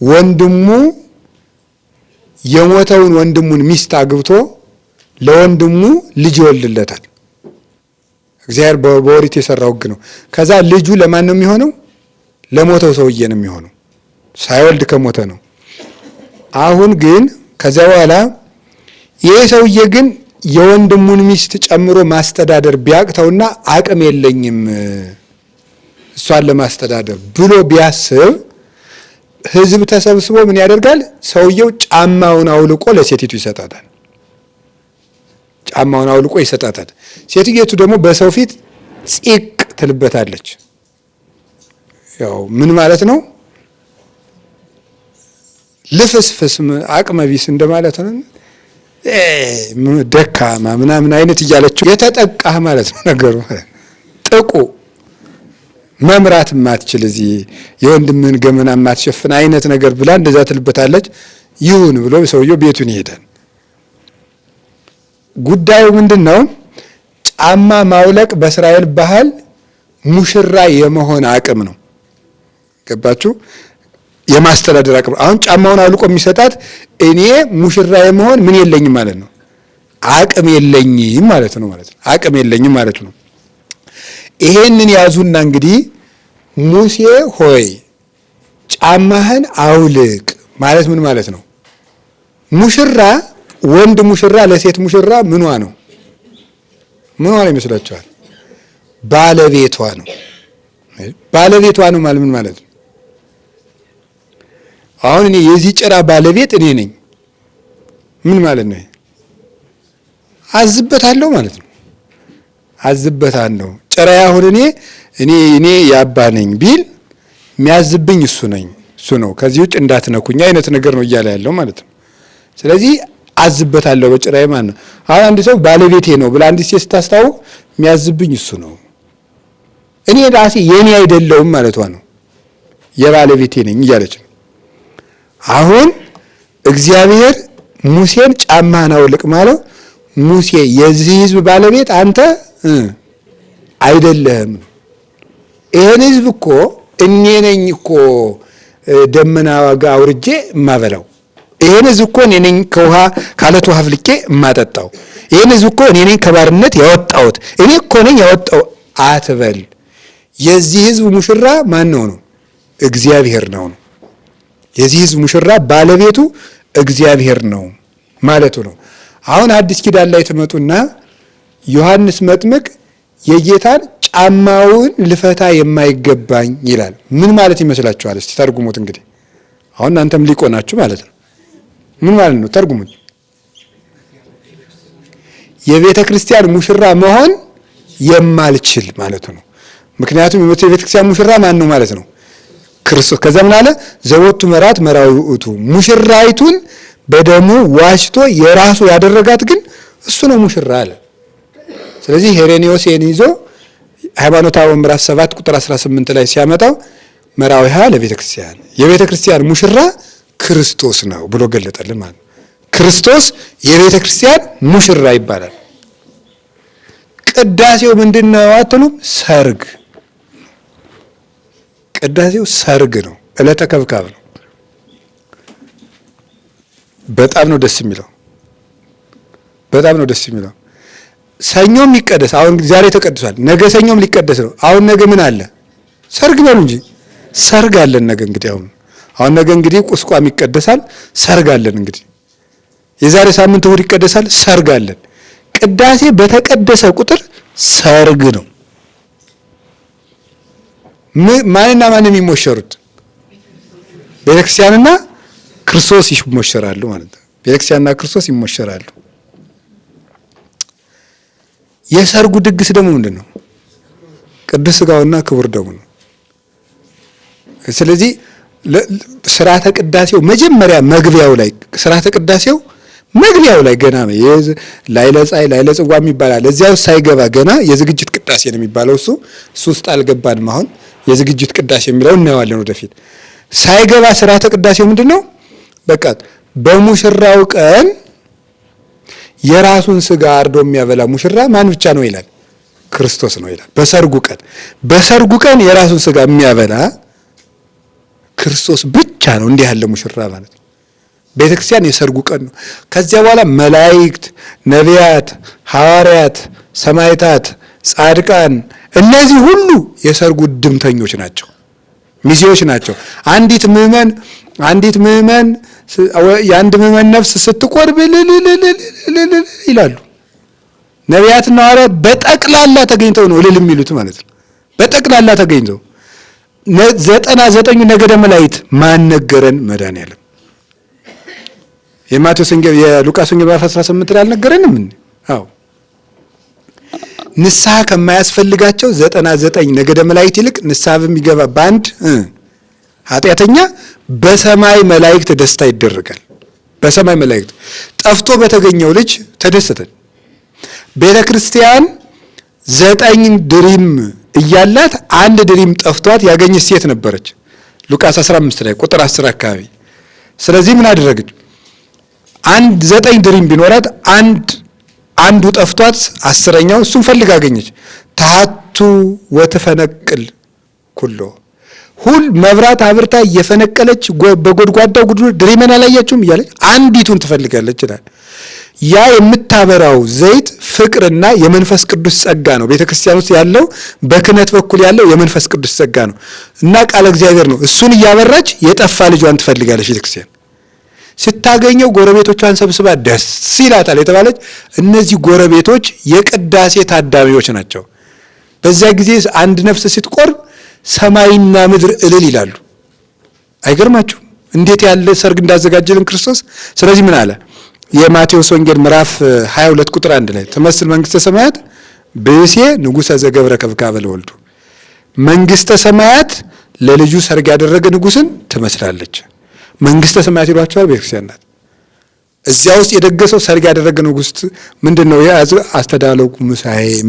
ወንድሙ የሞተውን ወንድሙን ሚስት አግብቶ ለወንድሙ ልጅ ይወልድለታል። እግዚአብሔር በኦሪት የሰራው ሕግ ነው። ከዛ ልጁ ለማን ነው የሚሆነው? ለሞተው ሰውዬ ነው የሚሆነው፣ ሳይወልድ ከሞተ ነው። አሁን ግን ከዛ በኋላ ይሄ ሰውዬ ግን የወንድሙን ሚስት ጨምሮ ማስተዳደር ቢያቅተውና አቅም የለኝም እሷን ለማስተዳደር ብሎ ቢያስብ ሕዝብ ተሰብስቦ ምን ያደርጋል? ሰውየው ጫማውን አውልቆ ለሴቲቱ ይሰጣታል። ጫማውን አውልቆ ይሰጣታል። ሴትየቱ ደግሞ በሰው ፊት ፂቅ ትልበታለች። ያው ምን ማለት ነው? ልፍስፍስ አቅመ ቢስ እንደማለት ነው። ደካማ ምናምን አይነት እያለችው የተጠቃህ ማለት ነው ነገሩ። ጥቁ መምራት ማትችል እዚህ የወንድምህን ገመና ማትሸፍን አይነት ነገር ብላ እንደዛ ትልበታለች። ይሁን ብሎ ሰውየው ቤቱን ይሄዳል። ጉዳዩ ምንድነው? ጫማ ማውለቅ በእስራኤል ባህል ሙሽራ የመሆን አቅም ነው። ገባችሁ? የማስተዳደር አቅም። አሁን ጫማውን አውልቆ የሚሰጣት እኔ ሙሽራ የመሆን ምን የለኝም ማለት ነው፣ አቅም የለኝም ማለት ነው አቅም የለኝም ማለት ነው። ይሄንን ያዙና እንግዲህ ሙሴ ሆይ ጫማህን አውልቅ ማለት ምን ማለት ነው? ሙሽራ ወንድ ሙሽራ ለሴት ሙሽራ ምኗ ነው? ምኗ ነው ይመስላችኋል? ባለቤቷ ነው። ባለቤቷ ነው ማለት ምን ማለት ነው? አሁን እኔ የዚህ ጭራ ባለቤት እኔ ነኝ። ምን ማለት ነው? አዝበታለሁ ማለት ነው። አዝበታለሁ ጭራ አሁን እኔ ያባ ነኝ ቢል የሚያዝብኝ እሱ ነው። ከዚህ ውጭ እንዳትነኩኝ አይነት ነገር ነው እያለ ያለው ማለት ነው። ስለዚህ አዝበታለሁ በጭራዬ ማለት ነው። አሁን አንድ ሰው ባለቤቴ ነው ብላ አንዲት ሴት ስታስታውቅ የሚያዝብኝ እሱ ነው፣ እኔ ራሴ የኔ አይደለሁም ማለቷ ነው። የባለቤቴ ነኝ እያለች ነው። አሁን እግዚአብሔር ሙሴን ጫማህን አውልቅ ማለት ሙሴ የዚህ ሕዝብ ባለቤት አንተ አይደለህም። ይሄን ሕዝብ እኮ እኔ ነኝ እኮ ደመና ዋጋ አውርጄ እማበላው። ይሄን ሕዝብ እኮ እኔ ነኝ ከውሃ ካለት ውሃ አፍልቄ እማጠጣው። ይሄን ሕዝብ እኮ እኔ ነኝ ከባርነት ያወጣሁት። እኔ እኮ ነኝ ያወጣው አትበል። የዚህ ሕዝብ ሙሽራ ማን ነው? እግዚአብሔር ነው። የዚህ ሕዝብ ሙሽራ ባለቤቱ እግዚአብሔር ነው ማለቱ ነው። አሁን አዲስ ኪዳን ላይ ተመጡና ዮሐንስ መጥምቅ የጌታን ጫማውን ልፈታ የማይገባኝ ይላል። ምን ማለት ይመስላችኋል? እስቲ ተርጉሙት። እንግዲህ አሁን እናንተም ሊቆናችሁ ማለት ነው። ምን ማለት ነው? ተርጉሙት። የቤተ ክርስቲያን ሙሽራ መሆን የማልችል ማለቱ ነው። ምክንያቱም የቤተ ክርስቲያን ሙሽራ ማን ነው ማለት ነው? ክርስቶስ። ከዛ ምን አለ? ዘወቱ መራት መራዊ ውእቱ፣ ሙሽራይቱን በደሙ ዋሽቶ የራሱ ያደረጋት ግን እሱ ነው ሙሽራ አለ። ስለዚህ ሄሬኔዎስ ይህን ይዞ ሃይማኖተ አበው ምዕራፍ 7 ቁጥር 18 ላይ ሲያመጣው መራዊሃ ለቤተ ክርስቲያን፣ የቤተ ክርስቲያን ሙሽራ ክርስቶስ ነው ብሎ ገለጠልን ማለት ነው። ክርስቶስ የቤተ ክርስቲያን ሙሽራ ይባላል። ቅዳሴው ምንድነው አትሉም? ሰርግ። ቅዳሴው ሰርግ ነው። ዕለተ ከብካብ ነው። በጣም ነው ደስ የሚለው። በጣም ነው ደስ የሚለው። ሰኞም ይቀደስ። አሁን ዛሬ ተቀድሷል። ነገ ሰኞም ሊቀደስ ነው። አሁን ነገ ምን አለ? ሰርግ በሉ እንጂ ሰርግ አለን ነገ። እንግዲህ አሁን ነገ እንግዲህ ቁስቋም ይቀደሳል። ሰርግ አለን እንግዲህ። የዛሬ ሳምንት እሑድ ይቀደሳል። ሰርግ አለን። ቅዳሴ በተቀደሰ ቁጥር ሰርግ ነው። ማንና ማን የሚሞሸሩት? ቤተክርስቲያንና ክርስቶስ ይሞሸራሉ ማለት ነው። ቤተክርስቲያንና ክርስቶስ ይሞሸራሉ። የሰርጉ ድግስ ደግሞ ምንድን ነው? ቅዱስ ሥጋውና ክቡር ደሙ ነው። ስለዚህ ስርዓተ ቅዳሴው መጀመሪያ መግቢያው ላይ ስርዓተ ቅዳሴው መግቢያው ላይ ገና ላይለ ፀሐይ ላይለ ጽዋ ይባላል። እዚያው ሳይገባ ገና የዝግጅት ቅዳሴ ነው የሚባለው። እሱ ውስጥ አልገባንም። አሁን የዝግጅት ቅዳሴ የሚለው እናየዋለን ወደፊት። ሳይገባ ስርዓተ ቅዳሴው ምንድነው? በቃ በሙሽራው ቀን የራሱን ስጋ አርዶ የሚያበላ ሙሽራ ማን ብቻ ነው ይላል? ክርስቶስ ነው ይላል። በሰርጉ ቀን የራሱን ስጋ የሚያበላ ክርስቶስ ብቻ ነው እንዲህ ያለ ሙሽራ ማለት ነው። ቤተክርስቲያን የሰርጉ ቀን ነው። ከዚያ በኋላ መላእክት፣ ነቢያት፣ ሐዋርያት፣ ሰማዕታት፣ ጻድቃን እነዚህ ሁሉ የሰርጉ ድምተኞች ናቸው፣ ሚዜዎች ናቸው። አንዲት ምዕመን የአንድ ምዕመን ነፍስ ስትቆርብ ይላሉ። ነቢያትና ሐዋርያት በጠቅላላ ተገኝተው ነው እልል የሚሉት ማለት ነው። በጠቅላላ ተገኝተው 99 ነገደ መላእክት ማን ነገረን? መድኃኒዓለም። የማቴዎስ ወንጌል የሉቃስ ወንጌል ምዕራፍ 18 ላይ አልነገረንም? አዎ። ንስሐ ከማያስፈልጋቸው 99 ነገደ መላእክት ይልቅ ንስሐ በሚገባ በአንድ ኃጢአተኛ በሰማይ መላእክት ደስታ ይደረጋል። በሰማይ መላእክት ጠፍቶ በተገኘው ልጅ ተደሰተን። ቤተ ክርስቲያን 9 ድሪም እያላት 1 ድሪም ጠፍቷት ያገኘች ሴት ነበረች። ሉቃስ 15 ላይ ቁጥር 10 አካባቢ። ስለዚህ ምን አደረገች? 9 ድሪም ቢኖራት አንዱ ጠፍቷት 10ኛው እሱን ፈልጋ አገኘች። ታቱ ወትፈነቅል ኩሎ ሁል መብራት አብርታ እየፈነቀለች በጎድጓዳው ጉድጓድ ድሪመን አላያችሁም እያለች አንዲቱን ትፈልጋለች ይላል። ያ የምታበራው ዘይት ፍቅርና የመንፈስ ቅዱስ ጸጋ ነው። ቤተክርስቲያን ውስጥ ያለው በክህነት በኩል ያለው የመንፈስ ቅዱስ ጸጋ ነው እና ቃለ እግዚአብሔር ነው። እሱን እያበራች የጠፋ ልጇን ትፈልጋለች ቤተክርስቲያን። ስታገኘው ጎረቤቶቿን ሰብስባ ደስ ይላታል የተባለች እነዚህ ጎረቤቶች የቅዳሴ ታዳሚዎች ናቸው። በዚያ ጊዜ አንድ ነፍስ ስትቆርብ ሰማይና ምድር እልል ይላሉ። አይገርማችሁም? እንዴት ያለ ሰርግ እንዳዘጋጀልን ክርስቶስ። ስለዚህ ምን አለ? የማቴዎስ ወንጌል ምዕራፍ 22 ቁጥር 1 ላይ ትመስል መንግስተ ሰማያት ብእሴ ንጉሠ ዘገብረ ከብካበ ለወልዱ። መንግስተ ሰማያት ለልጁ ሰርግ ያደረገ ንጉሥን ትመስላለች። መንግስተ ሰማያት ይሏቸዋል ቤተክርስቲያን ናት። እዚያ ውስጥ የደገሰው ሰርግ ያደረገ ንጉሥ ምንድነው? አስተዳለቁ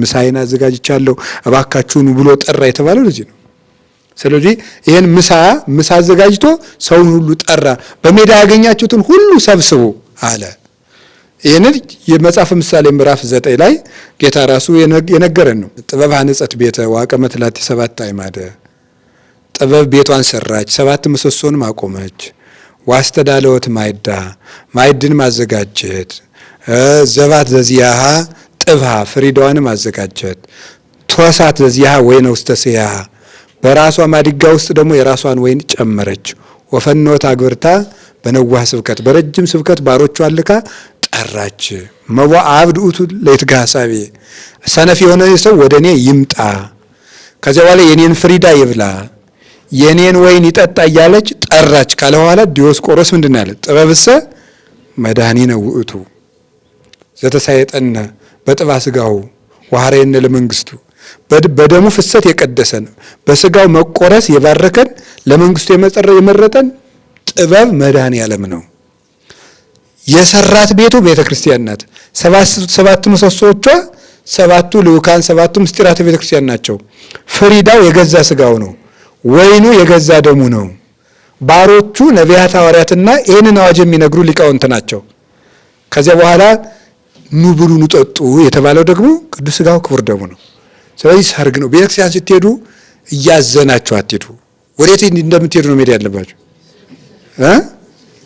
ምሳዬን አዘጋጅቻለሁ እባካችሁን ብሎ ጠራ የተባለው ለዚህ ነው። ስለዚህ ይሄን ምሳ አዘጋጅቶ ሰውን ሁሉ ጠራ። በሜዳ ያገኛችሁትን ሁሉ ሰብስቡ አለ። ይህንን የመጽሐፍ ምሳሌ ምዕራፍ 9 ላይ ጌታ ራሱ የነገረን ነው። ጥበብ ሐነጸት ቤተ ወአቀመት ላቲ 7 አዕማደ። ጥበብ ቤቷን ሰራች፣ 7 ምሰሶንም አቆመች። ዋስተዳለወት ማዕድን ማዘጋጀት፣ ዘባት ዘዚያሃ ጥብሃ ፍሪዳዋንም አዘጋጀት። ቶሳት ዘዚያሃ ወይነ ውስተ ስያሃ፣ በራሷ ማድጋ ውስጥ ደግሞ የራሷን ወይን ጨመረች። ወፈኖት አግብርታ በነዋህ ስብከት በረጅም ስብከት ባሮቿን ልካ ጠራች። መዋ አብድ ውእቱ ለይትጋ ሐሳቤ ሰነፍ የሆነ ሰው ወደ እኔ ይምጣ፣ ከዚያ በኋላ የኔን ፍሪዳ ይብላ፣ የኔን ወይን ይጠጣ እያለች ጠራች ካለ በኋላ ዲዮስቆሮስ ምንድን ያለ ጥበብሰ መድኃኒነ ውእቱ ዘተሳየጠነ በጥባ ሥጋው ወሐረየነ ለመንግስቱ በደሙ ፍሰት የቀደሰን በሥጋው መቆረስ የባረከን ለመንግስቱ የመረጠን ጥበብ መድኃኔ ዓለም ነው። የሰራት ቤቱ ቤተ ክርስቲያን ናት። ሰባቱ ምሰሶቿ ሰባቱ ልዑካን ሰባቱ ምስጢራተ ቤተ ክርስቲያን ናቸው። ፍሪዳው የገዛ ሥጋው ነው። ወይኑ የገዛ ደሙ ነው። ባሮቹ ነቢያት ሐዋርያትና ይህንን አዋጅ የሚነግሩ ሊቃውንት ናቸው። ከዚያ በኋላ ኑ ብሉ ኑ ጠጡ የተባለው ደግሞ ቅዱስ ሥጋው ክቡር ደሙ ነው። ስለዚህ ሰርግ ነው። ቤተክርስቲያን ስትሄዱ እያዘናችሁ አትሄዱ። ወዴት እንደምትሄዱ ነው መሄድ ያለባችሁ።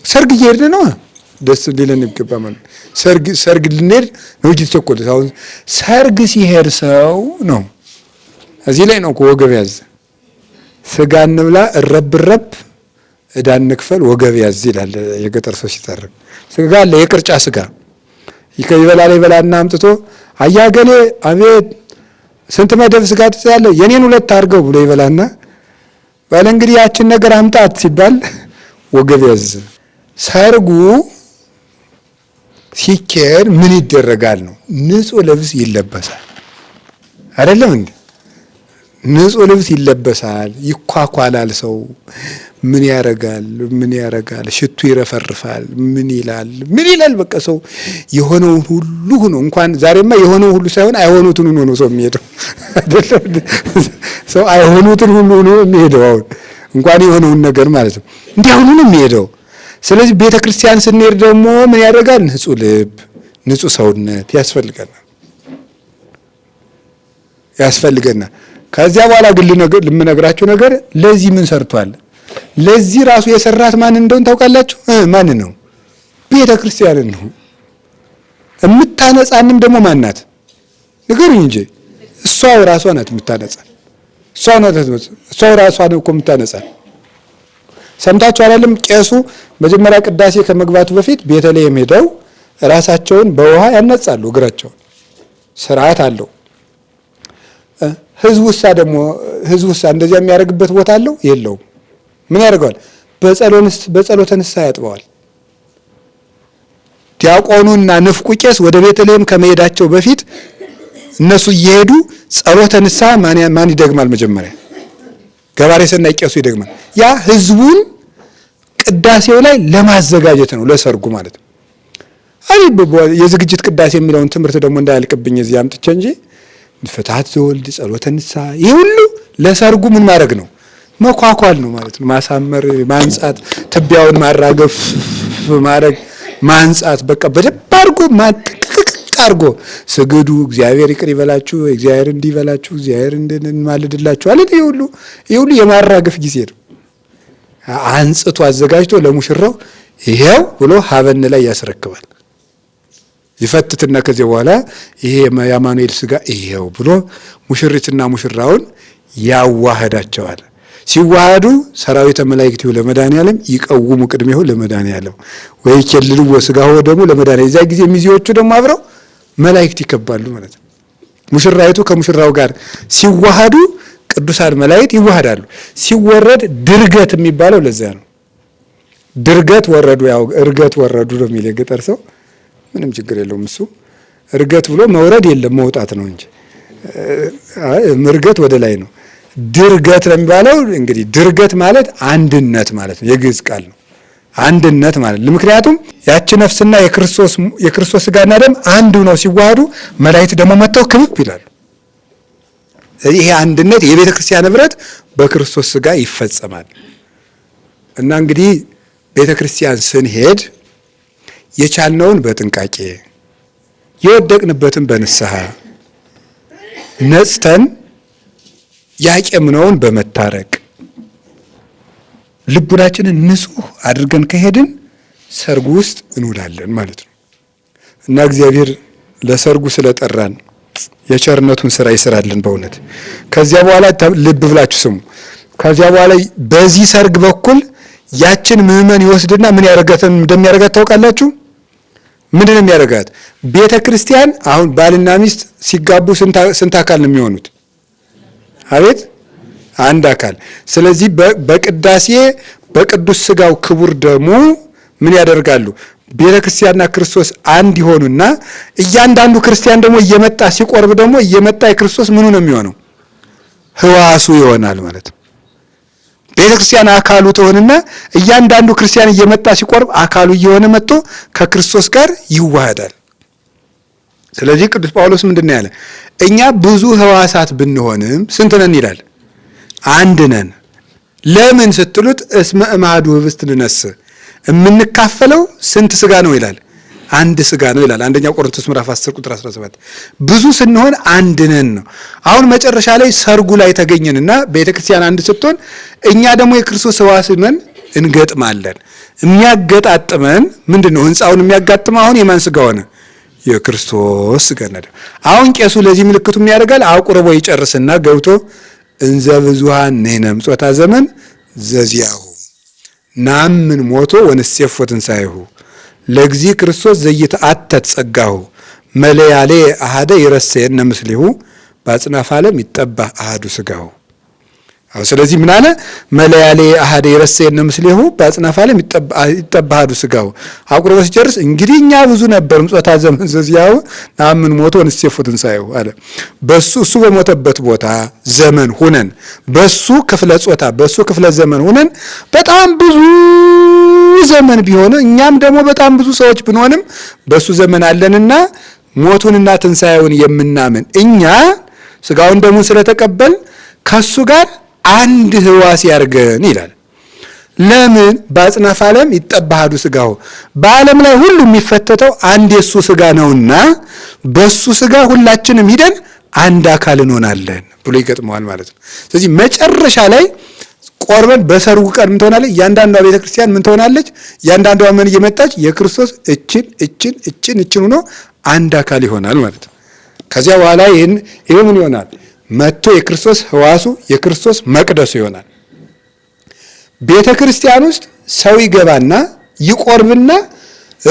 ሰርግ እየሄድን ነው፣ ደስ ሊለን ይገባ ማለት ሰርግ ልንሄድ ነው እንጂ ተቸኮለ። አሁን ሰርግ ሲሄድ ሰው ነው እዚህ ላይ ነው ወገብ ያዝ፣ ስጋ እንብላ እረብረብ ዕዳ እንክፈል ወገብ ያዝ ይላል የገጠር ሰው ሲተርክ። ስጋ አለ የቅርጫ ስጋ ይበላና አምጥቶ አያገሌ አቤት ስንት መደብ ስጋ ትያለህ? የኔን 2 አድርገው ብሎ ይበላና ባለ እንግዲህ ያችን ነገር አምጣት ሲባል ወገብ ያዝ። ሰርጉ ሲኬድ ምን ይደረጋል ነው? ንጹህ ልብስ ይለበሳል። አይደለም እንዴ? ንጹህ ልብስ ይለበሳል፣ ይኳኳላል። ሰው ምን ያረጋል? ሽቱ ይረፈርፋል። ምን ይላል? በቃ ሰው የሆነውን ሁሉ ሆኖ እንኳን ዛሬማ የሆነው ሁሉ ሳይሆን አይሆኑትን ሆኖ ነው ሰው የሚሄደው። አይደለም ሰው አይሆኑትን ሁሉ ሆኖ የሚሄደው አሁን እንኳን የሆነውን ነገር ማለት ነው እንዲያውኑ ነው የሚሄደው። ስለዚህ ቤተ ክርስቲያን ስንሄድ ደግሞ ምን ያደርጋል? ንጹህ ልብ፣ ንጹህ ሰውነት ያስፈልገናል። ከዚያ በኋላ ግን ልምነግራችሁ ነገር ለዚህ ምን ሰርቷል? ለዚህ ራሱ የሰራት ማን እንደሆነ ታውቃላችሁ? ማን ነው? ቤተ ክርስቲያንን ነው። የምታነጻንም ደግሞ ማን ናት? ንገሩኝ እንጂ እሷው ራሷ ናት የምታነጻ። እሷው ራሷ ነው እኮ የምታነጻ። ሰምታችሁ አይደለም? ቄሱ መጀመሪያ ቅዳሴ ከመግባቱ በፊት ቤተልሔም ሄደው ራሳቸውን በውሃ ያነጻሉ፣ እግራቸውን። ስርዓት አለው። ህዝቡሳ እንደዚያ የሚያደርግበት ቦታ አለው የለውም? ምን ያደርገዋል? በጸሎተ ንስሐ ያጥበዋል። ዲያቆኑና ንፍቁ ቄስ ወደ ቤተልሔም ከመሄዳቸው በፊት እነሱ እየሄዱ ጸሎተ ንስሐ ማን ይደግማል? መጀመሪያ ገባሬ ሰናይ ቄሱ ይደግማል። ያ ህዝቡን ቅዳሴው ላይ ለማዘጋጀት ነው፣ ለሰርጉ ማለት ነው። የዝግጅት ቅዳሴ የሚለውን ትምህርት ደግሞ እንዳያልቅብኝ እዚህ አምጥቼ እንጂ ፍትሐት ዘወልድ ጸሎተ ንስሐ ይህ ሁሉ ለሰርጉ ምን ማድረግ ነው? መኳኳል ነው ማለት ነው። ማሳመር፣ ማንጻት፣ ትቢያውን ማራገፍ ማድረግ፣ ማንጻት፣ በቃ በደንብ አድርጎ ማጥቅቅ አድርጎ ስግዱ፣ እግዚአብሔር ይቅር ይበላችሁ፣ እግዚአብሔር እንዲበላችሁ፣ እግዚአብሔር እንማልድላችሁ አለ። ይህ ሁሉ የማራገፍ ጊዜ ነው። አንጽቶ አዘጋጅቶ ለሙሽራው ይሄው ብሎ ሀበን ላይ ያስረክባል። ይፈትትና ከዚህ በኋላ ይሄ የአማኑኤል ስጋ ይሄው ብሎ ሙሽሪትና ሙሽራውን ያዋህዳቸዋል። ሲዋሃዱ ሰራዊተ መላእክቱ ለመድኃኔዓለም ይቀውሙ ቅድሜሁ ለመድኃኔዓለም ወይ ከልሉ ወስጋው ደግሞ ለመድኃኔዓለም። እዛ ጊዜ ሚዜዎቹ ደግሞ አብረው መላእክት ይከባሉ ማለት ነው። ሙሽራይቱ ከሙሽራው ጋር ሲዋሃዱ ቅዱሳን መላእክት ይዋሃዳሉ። ሲወረድ ድርገት የሚባለው ለዚያ ነው። ድርገት ወረዱ፣ ያው እርገት ወረዱ ነው የሚል የገጠር ሰው ምንም ችግር የለውም። እሱ እርገት ብሎ መውረድ የለም መውጣት ነው እንጂ እርገት ወደ ላይ ነው። ድርገት ነው የሚባለው። እንግዲህ ድርገት ማለት አንድነት ማለት ነው፣ የግዕዝ ቃል ነው። አንድነት ማለት ምክንያቱም ያቺ ነፍስና የክርስቶስ ስጋና ደም አንድ ነው ሲዋሃዱ፣ መላእክት ደግሞ መጥተው ክብብ ይላሉ። ይሄ አንድነት የቤተ ክርስቲያን ህብረት በክርስቶስ ስጋ ይፈጸማል። እና እንግዲህ ቤተ ክርስቲያን ስንሄድ የቻልነውን በጥንቃቄ የወደቅንበትን በንስሐ ነጽተን ያቄምነውን በመታረቅ ልቡናችንን ንጹህ አድርገን ከሄድን ሰርጉ ውስጥ እንውላለን ማለት ነው። እና እግዚአብሔር ለሰርጉ ስለጠራን የቸርነቱን ስራ ይስራልን በእውነት። ከዚያ በኋላ ልብ ብላችሁ ስሙ። ከዚያ በኋላ በዚህ ሰርግ በኩል ያችን ምዕመን ይወስድና ምን እንደሚያደርጋት ታውቃላችሁ? ምንድን ነው የሚያደርጋት? ቤተ ክርስቲያን አሁን ባልና ሚስት ሲጋቡ ስንት አካል ነው የሚሆኑት? አቤት አንድ አካል። ስለዚህ በቅዳሴ በቅዱስ ሥጋው ክቡር ደሙ ምን ያደርጋሉ? ቤተ ክርስቲያንና ክርስቶስ አንድ ይሆኑና እያንዳንዱ ክርስቲያን ደግሞ እየመጣ ሲቆርብ ደግሞ እየመጣ የክርስቶስ ምኑ ነው የሚሆነው? ሕዋሱ ይሆናል ማለት ነው። ቤተ ክርስቲያን አካሉ ትሆንና እያንዳንዱ ክርስቲያን እየመጣ ሲቆርብ አካሉ እየሆነ መጥቶ ከክርስቶስ ጋር ይዋሃዳል። ስለዚህ ቅዱስ ጳውሎስ ምንድን ነው ያለ? እኛ ብዙ ሕዋሳት ብንሆንም ስንት ነን ይላል? አንድ ነን። ለምን ስትሉት እስመ እምአሐዱ ኅብስት ንነሥእ፣ የምንካፈለው ስንት ሥጋ ነው ይላል? አንድ ሥጋ ነው ይላል። አንደኛ ቆሮንቶስ ምዕራፍ 10 ቁጥር 17 ብዙ ስንሆን አንድ ነን ነው። አሁን መጨረሻ ላይ ሰርጉ ላይ ተገኘንና ቤተክርስቲያን አንድ ስትሆን እኛ ደግሞ የክርስቶስ ሕዋስ ነን፣ እንገጥማለን። የሚያገጣጥመን ምንድን ነው? ሕንፃውን የሚያጋጥመው አሁን የማን ሥጋ ሆነ? የክርስቶስ ሥጋ ነው። አሁን ቄሱ ለዚህ ምልክቱ ያደርጋል። አቁርቦ ይጨርስና ገብቶ እንዘ ብዙኃን ንሕነ እምጾታ ዘመን ዘዚአሁ ናምን ሞቶ ወንሴፎ ትንሣኤሁ ለጊዜ ክርስቶስ ዘይትአተት ጸጋሁ መለያሌ አሐደ ይረሴየነ ምስሌሁ በአጽናፈ ዓለም ይጠባህ አሐዱ ሥጋሁ። ስለዚህ ምን አለ? መለያሌ አሐደ ይረሴየነ ምስሌሁ በአጽናፈ ዓለም ይጠባህ አሐዱ ሥጋሁ። አቁርቦ ሲጨርስ እንግዲህ እኛ ብዙ ነበር እምጾታ ዘመን ዘዚአሁ ናምን ሞቶ ወንሴፎ ትንሣኤሁ አለ። እሱ በሞተበት ቦታ ዘመን ሁነን በሱ ክፍለ ጾታ በሱ ክፍለ ዘመን ሁነን በጣም ብዙ ዘመን ቢሆን እኛም ደግሞ በጣም ብዙ ሰዎች ብንሆንም በሱ ዘመን አለንና ሞቱንና ትንሣኤውን የምናምን እኛ ሥጋውን ደሙን ስለተቀበል ከሱ ጋር አንድ ሕዋስ ያርገን ይላል። ለምን? በአጽናፈ ዓለም ይጠባህ አሐዱ ሥጋሁ። በዓለም ላይ ሁሉ የሚፈተተው አንድ የሱ ሥጋ ነውና በሱ ሥጋ ሁላችንም ሂደን አንድ አካል እንሆናለን ብሎ ይገጥመዋል ማለት ነው። ስለዚህ መጨረሻ ላይ ቆርበን በሰርጉ ቀን ምን ትሆናለች? እያንዳንዷ ቤተ ክርስቲያን ምን ትሆናለች? እያንዳንዷ ምን እየመጣች የክርስቶስ እችን ሆኖ አንድ አካል ይሆናል ማለት ነው። ከዚያ በኋላ ይሄ ምን ይሆናል? መጥቶ የክርስቶስ ሕዋሱ የክርስቶስ መቅደሱ ይሆናል። ቤተ ክርስቲያን ውስጥ ሰው ይገባና ይቆርብና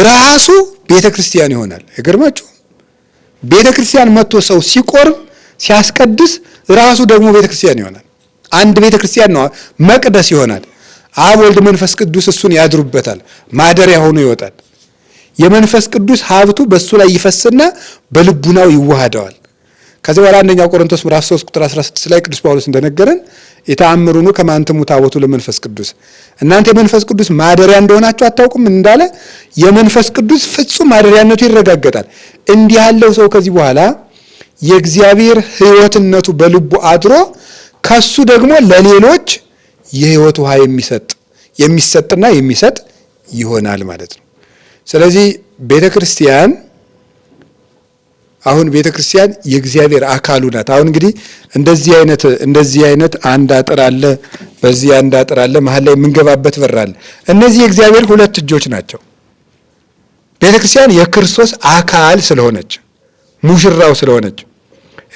ራሱ ቤተ ክርስቲያን ይሆናል። አይገርማችሁ? ቤተ ክርስቲያን መጥቶ ሰው ሲቆርብ ሲያስቀድስ ራሱ ደግሞ ቤተ ክርስቲያን ይሆናል። አንድ ቤተ ክርስቲያን ነው፣ መቅደስ ይሆናል። አብ ወልድ መንፈስ ቅዱስ እሱን ያድሩበታል፣ ማደሪያ ሆኖ ይወጣል። የመንፈስ ቅዱስ ሀብቱ በሱ ላይ ይፈስና በልቡናው ይዋሃደዋል። ከዚህ በኋላ አንደኛ ቆሮንቶስ ምዕራፍ 3 ቁጥር 16 ላይ ቅዱስ ጳውሎስ እንደነገረን የተአምሩኑ ከማንተሙ ታቦቱ ለመንፈስ ቅዱስ፣ እናንተ የመንፈስ ቅዱስ ማደሪያ እንደሆናችሁ አታውቁም እንዳለ የመንፈስ ቅዱስ ፍጹም ማደሪያነቱ ይረጋገጣል። እንዲህ ያለው ሰው ከዚህ በኋላ የእግዚአብሔር ሕይወትነቱ በልቡ አድሮ ከሱ ደግሞ ለሌሎች የሕይወት ውሃ የሚሰጥና የሚሰጥ ይሆናል ማለት ነው። ስለዚህ ቤተክርስቲያን የእግዚአብሔር አካሉ ናት። አሁን እንግዲህ እንደዚህ አይነት አንድ አጥር አለ፣ በዚህ አንድ አጥር አለ፣ መሀል ላይ የምንገባበት በር አለ። እነዚህ የእግዚአብሔር ሁለት እጆች ናቸው። ቤተክርስቲያን የክርስቶስ አካል ስለሆነች ሙሽራው ስለሆነች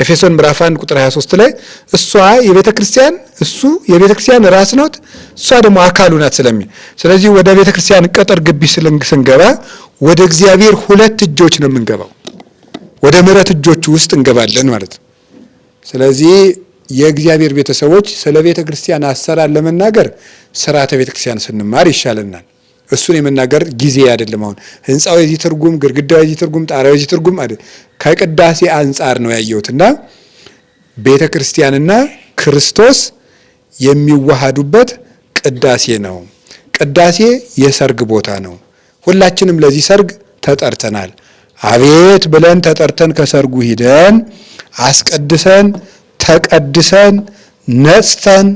ኤፌሶን ምዕራፍ 1 ቁጥር 23 ላይ እሱ የቤተክርስቲያን ራስ ናት፣ እሷ ደግሞ አካሉ ናት ስለሚል፣ ስለዚህ ወደ ቤተክርስቲያን ቅጥር ግቢ ስንገባ ወደ እግዚአብሔር ሁለት እጆች ነው የምንገባው። ወደ ምሕረት እጆቹ ውስጥ እንገባለን ማለት ነው። ስለዚህ የእግዚአብሔር ቤተሰቦች ስለ ቤተክርስቲያን አሰራር ለመናገር ሥርዓተ ቤተክርስቲያን ስንማር ይሻለናል። እሱን የመናገር ጊዜ አይደለም። አሁን ህንጻው የዚህ ትርጉም፣ ግድግዳው የዚህ ትርጉም፣ ጣሪያው የዚህ ትርጉም አይደል። ከቅዳሴ አንጻር ነው ያየሁትና ቤተክርስቲያንና ክርስቶስ የሚዋሃዱበት ቅዳሴ ነው። ቅዳሴ የሰርግ ቦታ ነው። ሁላችንም ለዚህ ሰርግ ተጠርተናል። አቤት ብለን ተጠርተን ከሰርጉ ሂደን አስቀድሰን ተቀድሰን ነጽተን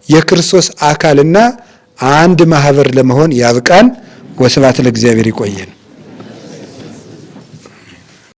የክርስቶስ አካልና አንድ ማህበር ለመሆን ያብቃን። ወስብሐት ለእግዚአብሔር። ይቆየን።